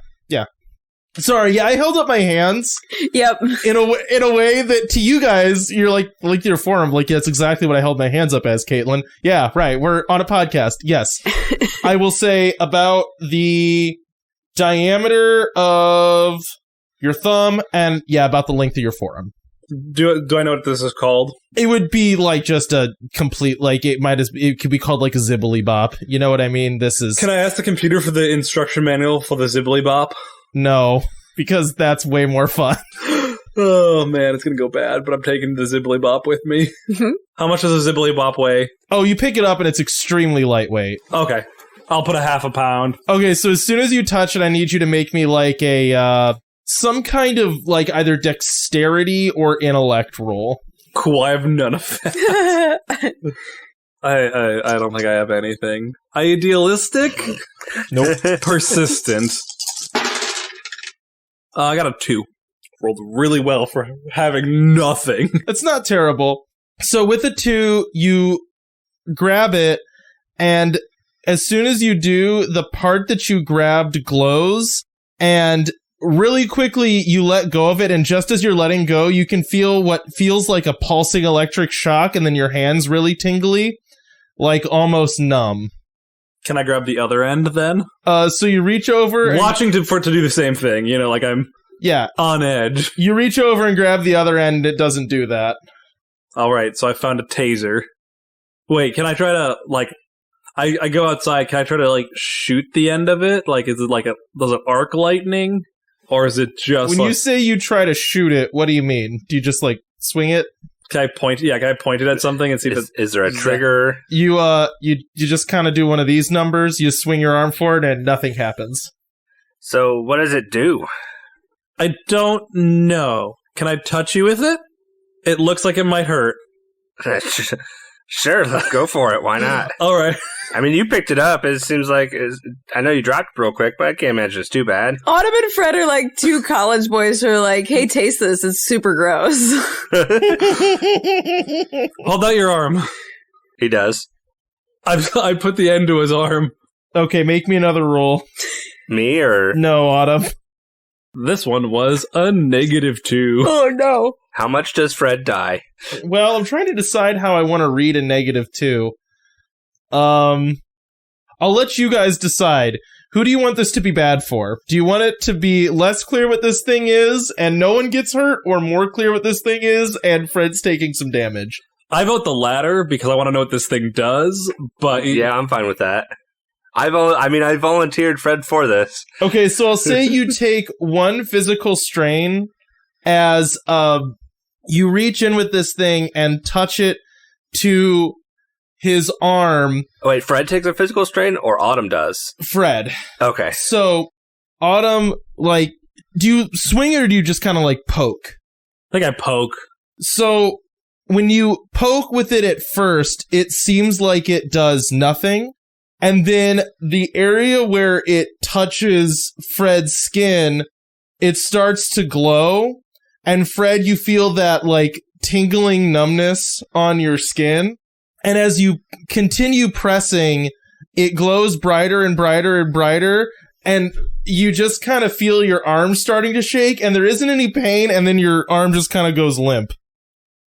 Sorry, I held up my hands. Yep. In a way that to you guys, you're like your forearm, that's exactly what I held my hands up as, Caitlin. Yeah, right. We're on a podcast. Yes. I will say about the diameter of your thumb and about the length of your forearm. Do I know what this is called? It would be just a complete, it could be called a zibbly bop. You know what I mean? This is. Can I ask the computer for the instruction manual for the zibbly bop? No, because that's way more fun. Oh man, it's gonna go bad, but I'm taking the zibbly bop with me. How much does a zibbly bop weigh? Oh, you pick it up and it's extremely lightweight. Okay. I'll put a half a pound. Okay, so as soon as you touch it, I need you to make me a some kind of either dexterity or intellect roll. Cool, I have none of that. I don't think I have anything. Idealistic? Nope. Persistent. I got a 2. Rolled really well for having nothing. That's not terrible. So with a 2, you grab it, and as soon as you do, the part that you grabbed glows, and really quickly you let go of it, and just as you're letting go, you can feel what feels like a pulsing electric shock, and then your hand's really tingly, almost numb. Can I grab the other end then? So you reach over... Watching for it to do the same thing, I'm on edge. You reach over and grab the other end, it doesn't do that. Alright, so I found a taser. Wait, can I try to, I go outside, can I try to, shoot the end of it? Is it does it arc lightning? Or is it just When you say you try to shoot it, what do you mean? Do you just, swing it? Can I point? Yeah, can I point it at something and see if is there a trigger? You just kind of do one of these numbers. You swing your arm for it, and nothing happens. So what does it do? I don't know. Can I touch you with it? It looks like it might hurt. Sure, let's go for it. Why not? All right. I mean, you picked it up. It seems like I know you dropped it real quick, but I can't imagine it's too bad. Autumn and Fred are like two college boys who are like, "Hey, taste this. It's super gross." Hold out your arm. He does. I put the end to his arm. Okay, make me another roll. Me or no, Autumn? This one was a -2. Oh no! How much does Fred die? Well, I'm trying to decide how I want to read a -2. I'll let you guys decide. Who do you want this to be bad for? Do you want it to be less clear what this thing is and no one gets hurt, or more clear what this thing is and Fred's taking some damage? I vote the latter because I want to know what this thing does, but... Yeah, I'm fine with that. I volunteered Fred for this. Okay, so I'll say you take 1 physical strain as you reach in with this thing and touch it to his arm. Oh, wait, Fred takes a physical strain or Autumn does? Fred. Okay. So, Autumn, do you swing it or do you just kind of poke? I think I poke. So, when you poke with it at first, it seems like it does nothing. And then the area where it touches Fred's skin, it starts to glow. And Fred, you feel that tingling numbness on your skin. And as you continue pressing, it glows brighter and brighter and brighter. And you just kind of feel your arm starting to shake, and there isn't any pain, and then your arm just kind of goes limp.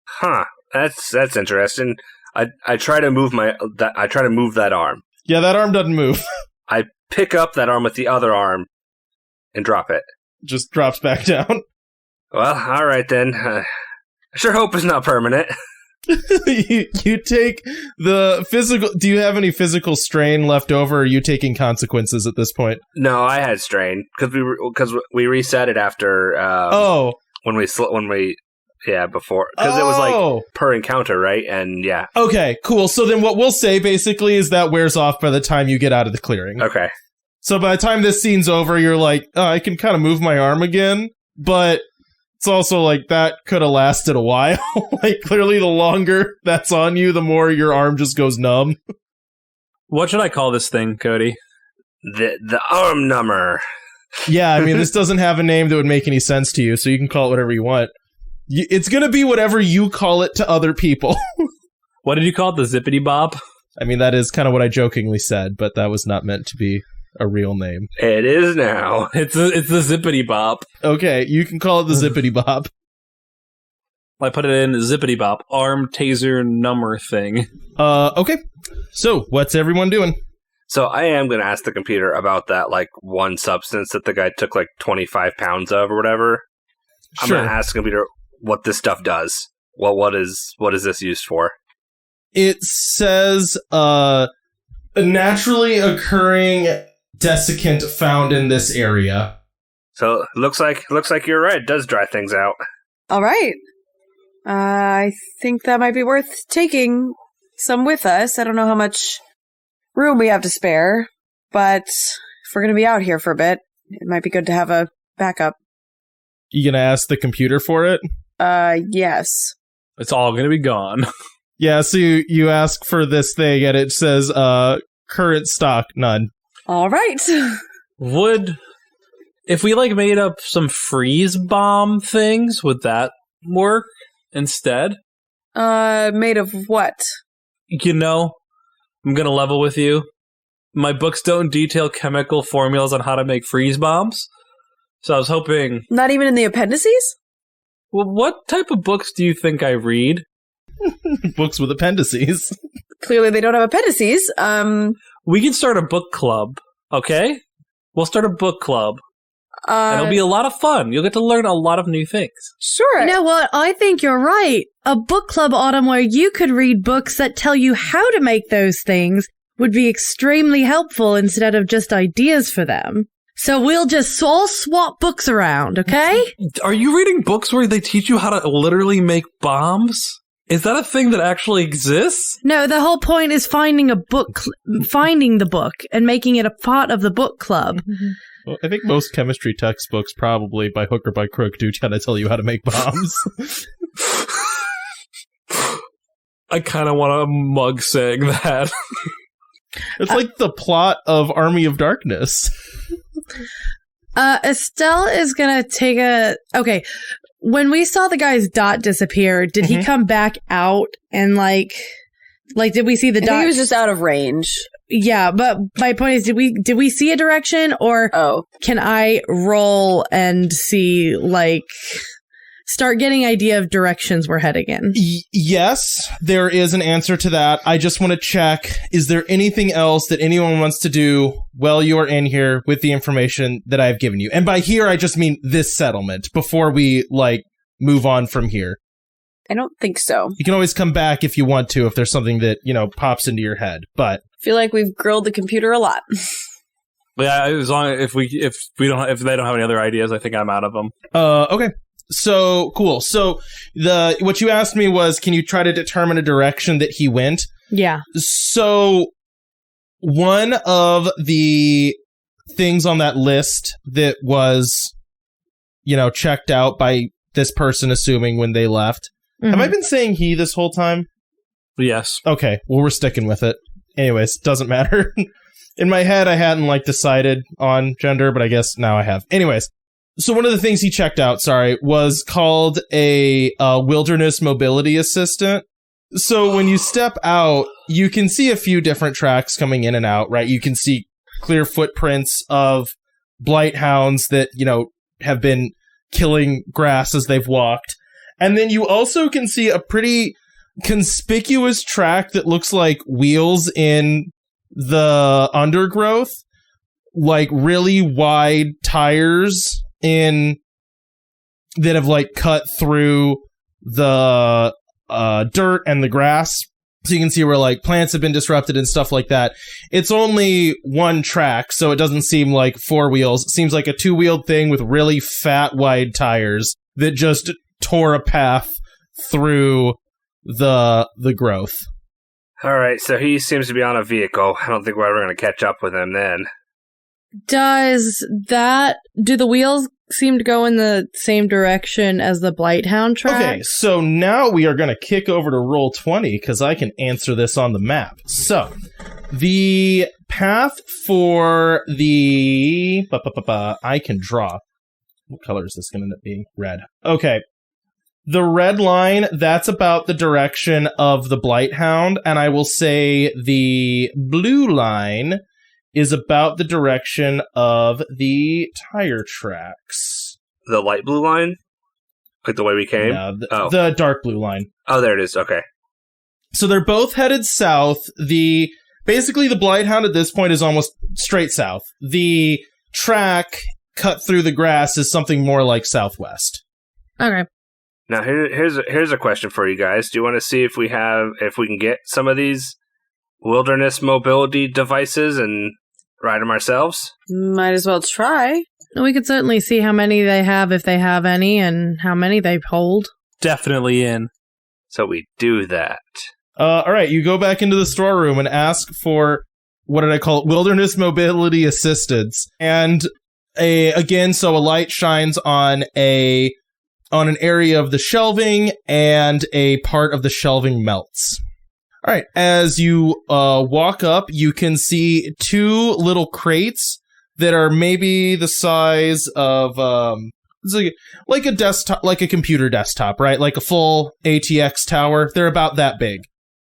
Huh. That's interesting. I try to move that arm. Yeah, that arm doesn't move. I pick up that arm with the other arm and drop it. Just drops back down. Well, all right then. I sure hope it's not permanent. you take the physical. Do you have any physical strain left over? Or are you taking consequences at this point? No, I had strain because we reset it after. Before because it was like per encounter, right? And yeah. Okay, cool. So then what we'll say basically is that wears off by the time you get out of the clearing. Okay. So by the time this scene's over, you're like, oh, I can kind of move my arm again, but it's also like that could have lasted a while. Like clearly the longer that's on you, the more your arm just goes numb. What should I call this thing, Cody? The arm number. Yeah, I mean, this doesn't have a name that would make any sense to you, so you can call it whatever you want. It's going to be whatever you call it to other people. What did you call it? The Zippity Bob? I mean, that is kind of what I jokingly said, but that was not meant to be a real name. It is now. It's the Zippity Bob. Okay, you can call it the Zippity Bob. I put it in Zippity Bob. Arm taser number thing. Okay. So, what's everyone doing? So I am going to ask the computer about that, like, one substance that the guy took, like, 25 pounds of or whatever. I'm going to ask the computer what this stuff does. Well, what is this used for? It says, a naturally occurring desiccant found in this area. So it looks like you're right. It does dry things out. All right. I think that might be worth taking some with us. I don't know how much room we have to spare, but if we're going to be out here for a bit, it might be good to have a backup. You gonna ask the computer for it? Yes. It's all going to be gone. Yeah, so you ask for this thing, and it says, current stock, none. All right. If we, like, made up some freeze bomb things, would that work instead? Made of what? You know, I'm going to level with you. My books don't detail chemical formulas on how to make freeze bombs. So I was hoping... Not even in the appendices? Well, what type of books do you think I read? Books with appendices. Clearly they don't have appendices. We can start a book club, okay? We'll start a book club. And it'll be a lot of fun. You'll get to learn a lot of new things. Sure. You know what? I think you're right. A book club, Autumn, where you could read books that tell you how to make those things would be extremely helpful instead of just ideas for them. So we'll just all swap books around, okay? Are you reading books where they teach you how to literally make bombs? Is that a thing that actually exists? No, the whole point is finding finding the book and making it a part of the book club. Well, I think most chemistry textbooks, probably by hook or by crook, do kind of tell you how to make bombs. I kind of want a mug saying that. It's like the plot of Army of Darkness. Estelle is gonna take okay. When we saw the guy's dot disappear, did he come back out and like did we see the dot? I think he was just out of range. Yeah, but my point is, did we see a direction, or can I roll and see, like, start getting idea of directions we're heading in? Yes, there is an answer to that. I just want to check, is there anything else that anyone wants to do while you are in here with the information that I've given you? And by here, I just mean this settlement, before we, like, move on from here. I don't think so. You can always come back if you want to, if there's something that, you know, pops into your head, but... I feel like we've grilled the computer a lot. Yeah, as long as if they don't have any other ideas, I think I'm out of them. Okay. So cool. So what you asked me was, can you try to determine a direction that he went? Yeah. So one of the things on that list that was, you know, checked out by this person, assuming when they left. Mm-hmm. Have I been saying he this whole time? Yes. Okay. Well, we're sticking with it. Anyways, doesn't matter. In my head, I hadn't, like, decided on gender, but I guess now I have. Anyways, so one of the things he checked out, was called a wilderness mobility assistant. So when you step out, you can see a few different tracks coming in and out, right? You can see clear footprints of Blighthounds that, you know, have been killing grass as they've walked. And then you also can see a pretty conspicuous track that looks like wheels in the undergrowth, like really wide tires that have like cut through the dirt and the grass. So you can see where like plants have been disrupted and stuff like that. It's only one track, so it doesn't seem like four wheels. It seems like a two-wheeled thing with really fat, wide tires that just tore a path through the growth. All right, so he seems to be on a vehicle. I don't think we're ever going to catch up with him then. Do the wheels seem to go in the same direction as the Blighthound track? Okay, so now we are going to kick over to Roll20 because I can answer this on the map. So, the path for the... I can draw. What color is this going to end up being? Red. Okay. The red line, that's about the direction of the Blighthound, and I will say the blue line is about the direction of the tire tracks. The light blue line? Like the way we came? No, the dark blue line. Oh, there it is. Okay. So they're both headed south. Basically, the Blighthound at this point is almost straight south. The track cut through the grass is something more like southwest. Okay. Now, here's a question for you guys. Do you want to see if we can get some of these wilderness mobility devices and ride them ourselves? Might as well try. We could certainly see how many they have, if they have any, and how many they hold. Definitely in. So we do that. All right, you go back into the storeroom and ask for, what did I call it? Wilderness mobility assistance. And a light shines on an area of the shelving, and a part of the shelving melts. All right, as you walk up, you can see two little crates that are maybe the size of it's like a desktop, like a computer desktop, right? Like a full ATX tower. They're about that big.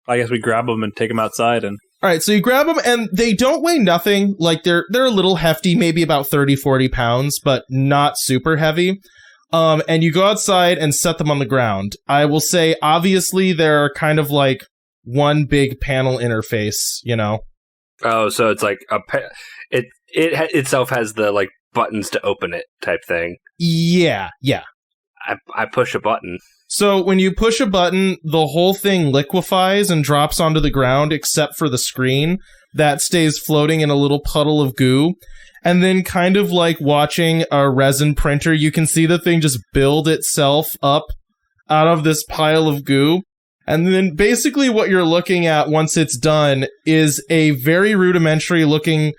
I guess we grab them and take them outside. And all right, so you grab them, and they don't weigh nothing. Like they're a little hefty, maybe about 30, 40 pounds, but not super heavy. And you go outside and set them on the ground. I will say, obviously, they're kind of like one big panel interface, you know? Oh, so it's like it itself has the like buttons to open it type thing. Yeah. I push a button. So when you push a button, the whole thing liquefies and drops onto the ground, except for the screen. That stays floating in a little puddle of goo. And then kind of like watching a resin printer, you can see the thing just build itself up out of this pile of goo. And then basically what you're looking at once it's done is a very rudimentary looking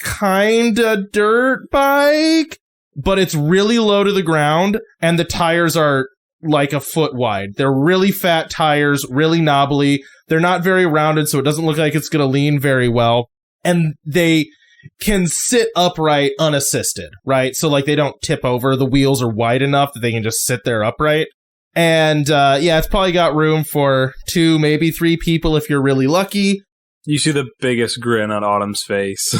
kinda dirt bike, but it's really low to the ground, and the tires are like a foot wide. They're really fat tires, really knobbly. They're not very rounded, so it doesn't look like it's going to lean very well. And they can sit upright unassisted, right? So like they don't tip over. The wheels are wide enough that they can just sit there upright. And it's probably got room for 2, maybe 3 people if you're really lucky. You see the biggest grin on Autumn's face.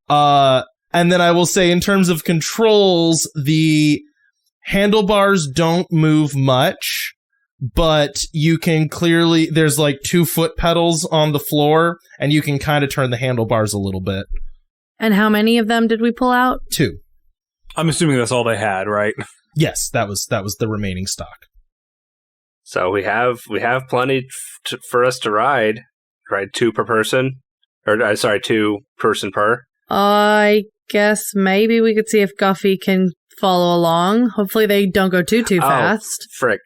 And then I will say, in terms of controls, the handlebars don't move much, but you can clearly, there's like 2 foot pedals on the floor, and you can kind of turn the handlebars a little bit. And how many of them did we pull out? 2. I'm assuming that's all they had, right? Yes, that was the remaining stock. So we have plenty for us to ride. Ride 2 per person, or 2 person per. I guess maybe we could see if Guffy can follow along. Hopefully they don't go too fast. Frick.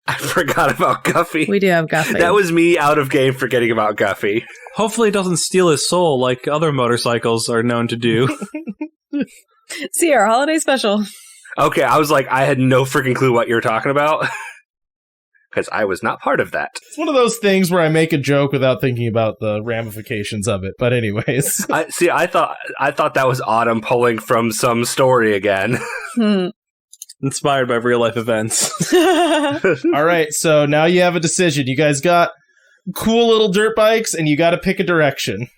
I forgot about Guffy. We do have Guffy. That was me out of game forgetting about Guffy. Hopefully it doesn't steal his soul like other motorcycles are known to do. See our holiday special. Okay, I was like, I had no freaking clue what you were talking about. Because I was not part of that. It's one of those things where I make a joke without thinking about the ramifications of it. But anyways. I thought that was Autumn pulling from some story again. Inspired by real life events. All right, so now you have a decision. You guys got cool little dirt bikes, and you got to pick a direction.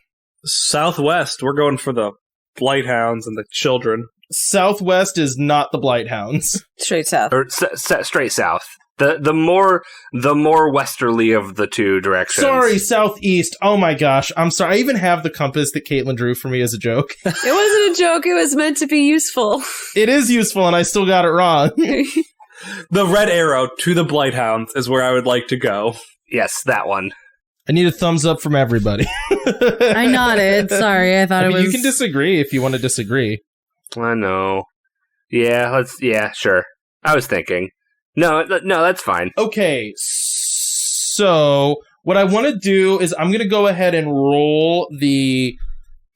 Southwest, we're going for the Blighthounds and the children. Southwest is not the Blighthounds. Straight south. Or straight south. The more westerly of the 2 directions. Sorry, southeast. Oh my gosh. I'm sorry. I even have the compass that Caitlin drew for me as a joke. It wasn't a joke. It was meant to be useful. It is useful, and I still got it wrong. The red arrow to the Blighthounds is where I would like to go. Yes, that one. I need a thumbs up from everybody. I nodded. Sorry, I thought it was. You can disagree if you want to disagree. I know. Yeah, sure. I was thinking. No, that's fine. Okay, so what I want to do is I'm going to go ahead and roll the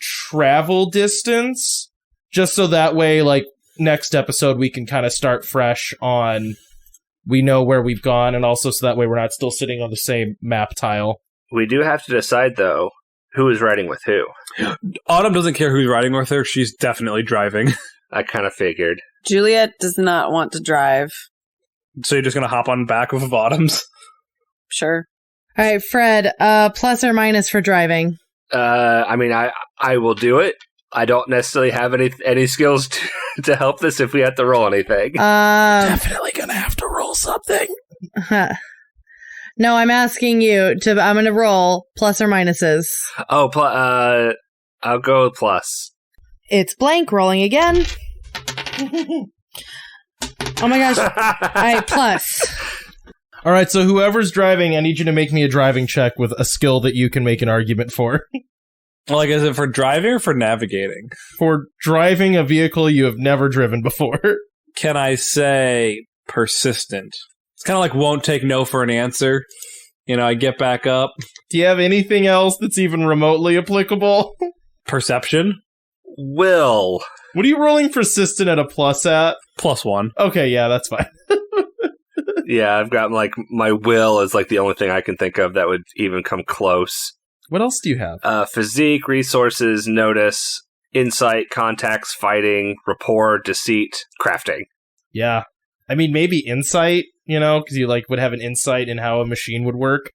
travel distance, just so that way, like, next episode we can kind of start fresh on, we know where we've gone, and also so that way we're not still sitting on the same map tile. We do have to decide, though, who is riding with who. Autumn doesn't care who's riding with her. She's definitely driving. I kind of figured. Juliet does not want to drive. So you're just going to hop on back of Autumn's? Sure. All right, Fred, plus or minus for driving? I mean, I will do it. I don't necessarily have any skills to help this if we have to roll anything. Definitely going to have to roll something. No, I'm asking you to. I'm going to roll plus or minuses. Oh, I'll go with plus. It's blank. Rolling again. Oh my gosh! All right, plus. All right, so whoever's driving, I need you to make me a driving check with a skill that you can make an argument for. Like, is it for driving or for navigating? For driving a vehicle you have never driven before. Can I say persistent? It's kind of like won't take no for an answer. You know, I get back up. Do you have anything else that's even remotely applicable? Perception? Will. What are you rolling persistent at a plus at? +1. Okay, yeah, that's fine. Yeah, I've got, like, my will is, like, the only thing I can think of that would even come close. What else do you have? Physique, resources, notice, insight, contacts, fighting, rapport, deceit, crafting. Yeah. I mean, maybe insight, you know, because you, like, would have an insight in how a machine would work.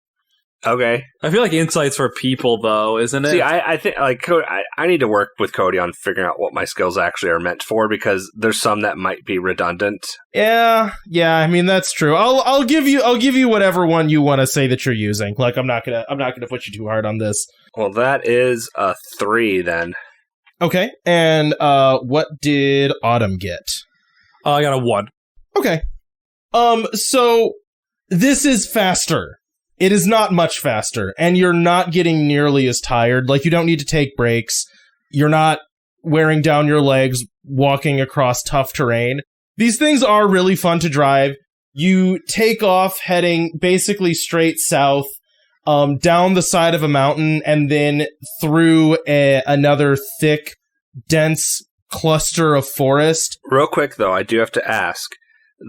Okay. I feel like insight's for people, though, isn't it? See, I think, like, I need to work with Cody on figuring out what my skills actually are meant for, because there's some that might be redundant. Yeah, I mean, that's true. I'll give you whatever one you want to say that you're using. Like, I'm not gonna put you too hard on this. Well, that is a 3, then. Okay, and what did Autumn get? I got a 1. Okay. So this is faster. It is not much faster, and you're not getting nearly as tired. Like, you don't need to take breaks. You're not wearing down your legs walking across tough terrain. These things are really fun to drive. You take off heading basically straight south, down the side of a mountain, and then through another thick, dense cluster of forest. Real quick, though, I do have to ask.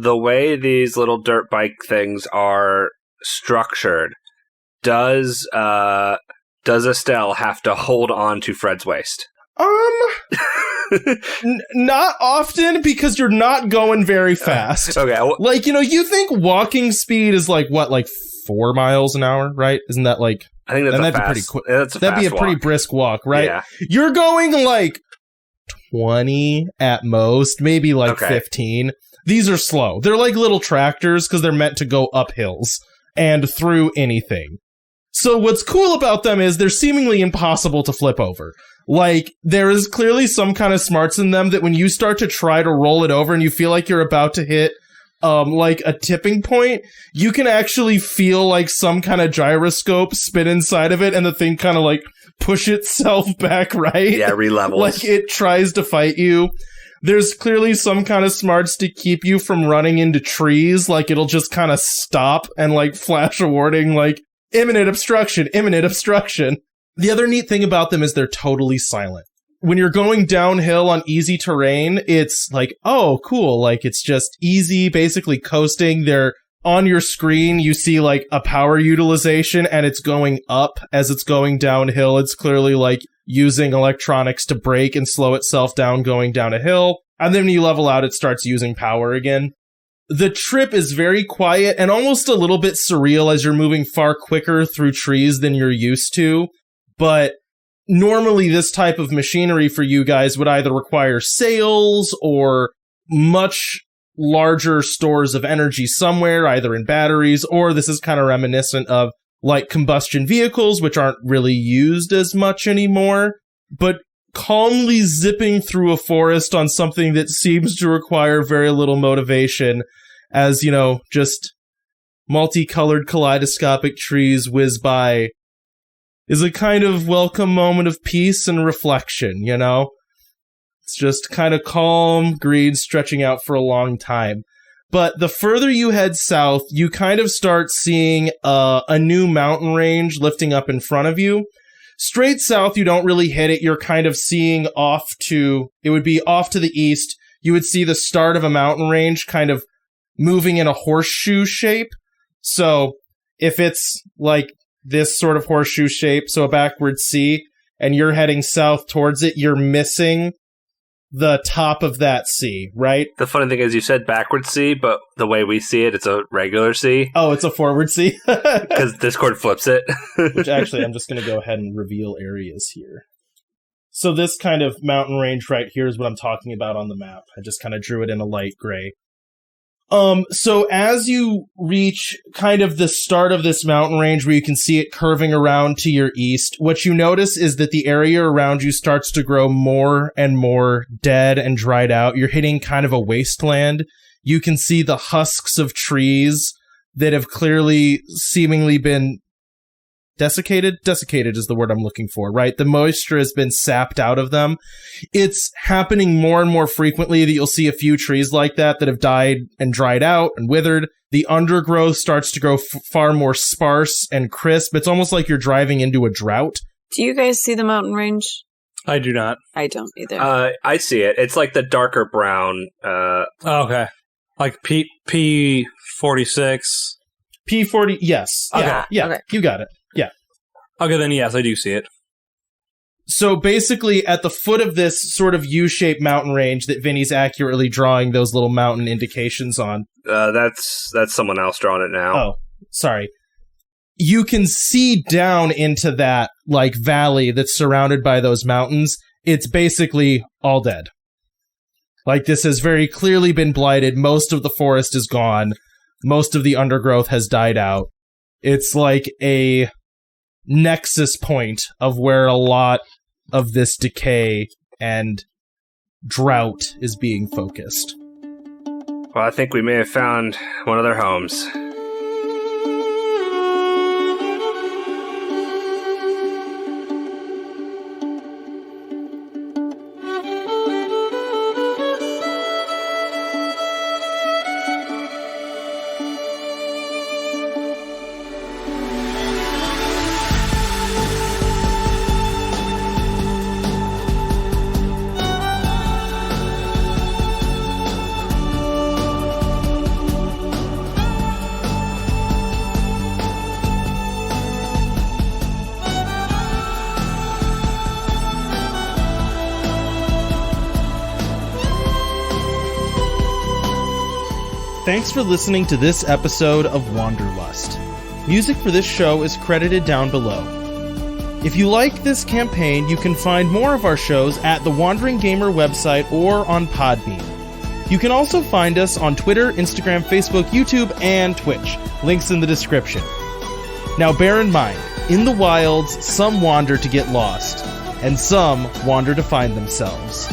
The way these little dirt bike things are structured, does Estelle have to hold on to Fred's waist? Not often, because you're not going very fast. Okay. Like, you know, you think walking speed is like 4 miles an hour, right? Isn't that like? I think that'd be pretty quick. That'd be a walk. pretty brisk walk, right? Yeah. You're going like 20 at most, maybe like 15. These are slow. They're like little tractors because they're meant to go up hills and through anything. So what's cool about them is they're seemingly impossible to flip over. Like, there is clearly some kind of smarts in them that when you start to try to roll it over and you feel like you're about to hit, like a tipping point, you can actually feel like some kind of gyroscope spin inside of it and the thing kind of like push itself back, right? Yeah, relevels. Like it tries to fight you. There's clearly some kind of smarts to keep you from running into trees. Like, it'll just kind of stop and, like, flash a warning, like, imminent obstruction, imminent obstruction. The other neat thing about them is they're totally silent. When you're going downhill on easy terrain, it's like, oh, cool. Like, it's just easy, basically coasting. They're on your screen. You see, like, a power utilization, and it's going up as it's going downhill. It's clearly, like, using electronics to brake and slow itself down going down a hill. And then when you level out, it starts using power again. The trip is very quiet and almost a little bit surreal as you're moving far quicker through trees than you're used to. But normally this type of machinery for you guys would either require sails or much larger stores of energy somewhere, either in batteries, or this is kind of reminiscent of like combustion vehicles, which aren't really used as much anymore, but calmly zipping through a forest on something that seems to require very little motivation as, just multicolored kaleidoscopic trees whiz by, is a kind of welcome moment of peace and reflection, It's just kind of calm, green, stretching out for a long time. But the further you head south, you kind of start seeing a new mountain range lifting up in front of you. Straight south, you don't really hit it. You're kind of seeing it would be off to the east. You would see the start of a mountain range kind of moving in a horseshoe shape. So if it's like this sort of horseshoe shape, so a backward C, and you're heading south towards it, you're missing the top of that C, right? The funny thing is you said backward C, but the way we see it, it's a regular C. Oh, it's a forward C? Because Discord flips it. Which actually, I'm just going to go ahead and reveal areas here. So this kind of mountain range right here is what I'm talking about on the map. I just kind of drew it in a light gray. So as you reach kind of the start of this mountain range where you can see it curving around to your east, what you notice is that the area around you starts to grow more and more dead and dried out. You're hitting kind of a wasteland. You can see the husks of trees that have clearly seemingly been desiccated. Desiccated is the word I'm looking for, right? The moisture has been sapped out of them. It's happening more and more frequently that you'll see a few trees like that have died and dried out and withered. The undergrowth starts to grow far more sparse and crisp. It's almost like you're driving into a drought. Do you guys see the mountain range? I do not. I don't either. I see it. It's like the darker brown. Okay. Like P46. P40, yes. Okay. Yeah, Okay. You got it. Yeah. Okay, then yes, I do see it. So basically, at the foot of this sort of U-shaped mountain range that Vinny's accurately drawing those little mountain indications on. That's someone else drawing it now. Oh, sorry. You can see down into that, like, valley that's surrounded by those mountains. It's basically all dead. Like, this has very clearly been blighted. Most of the forest is gone. Most of the undergrowth has died out. It's like a nexus point of where a lot of this decay and drought is being focused. Well, I think we may have found one of their homes. Thanks for listening to this episode of Wanderlust. Music for this show is credited down below. If you like this campaign, you can find more of our shows at the Wandering Gamer website or on Podbean. You can also find us on Twitter, Instagram, Facebook, YouTube, and Twitch. Links in the description. Now bear in mind, in the wilds, some wander to get lost, and some wander to find themselves.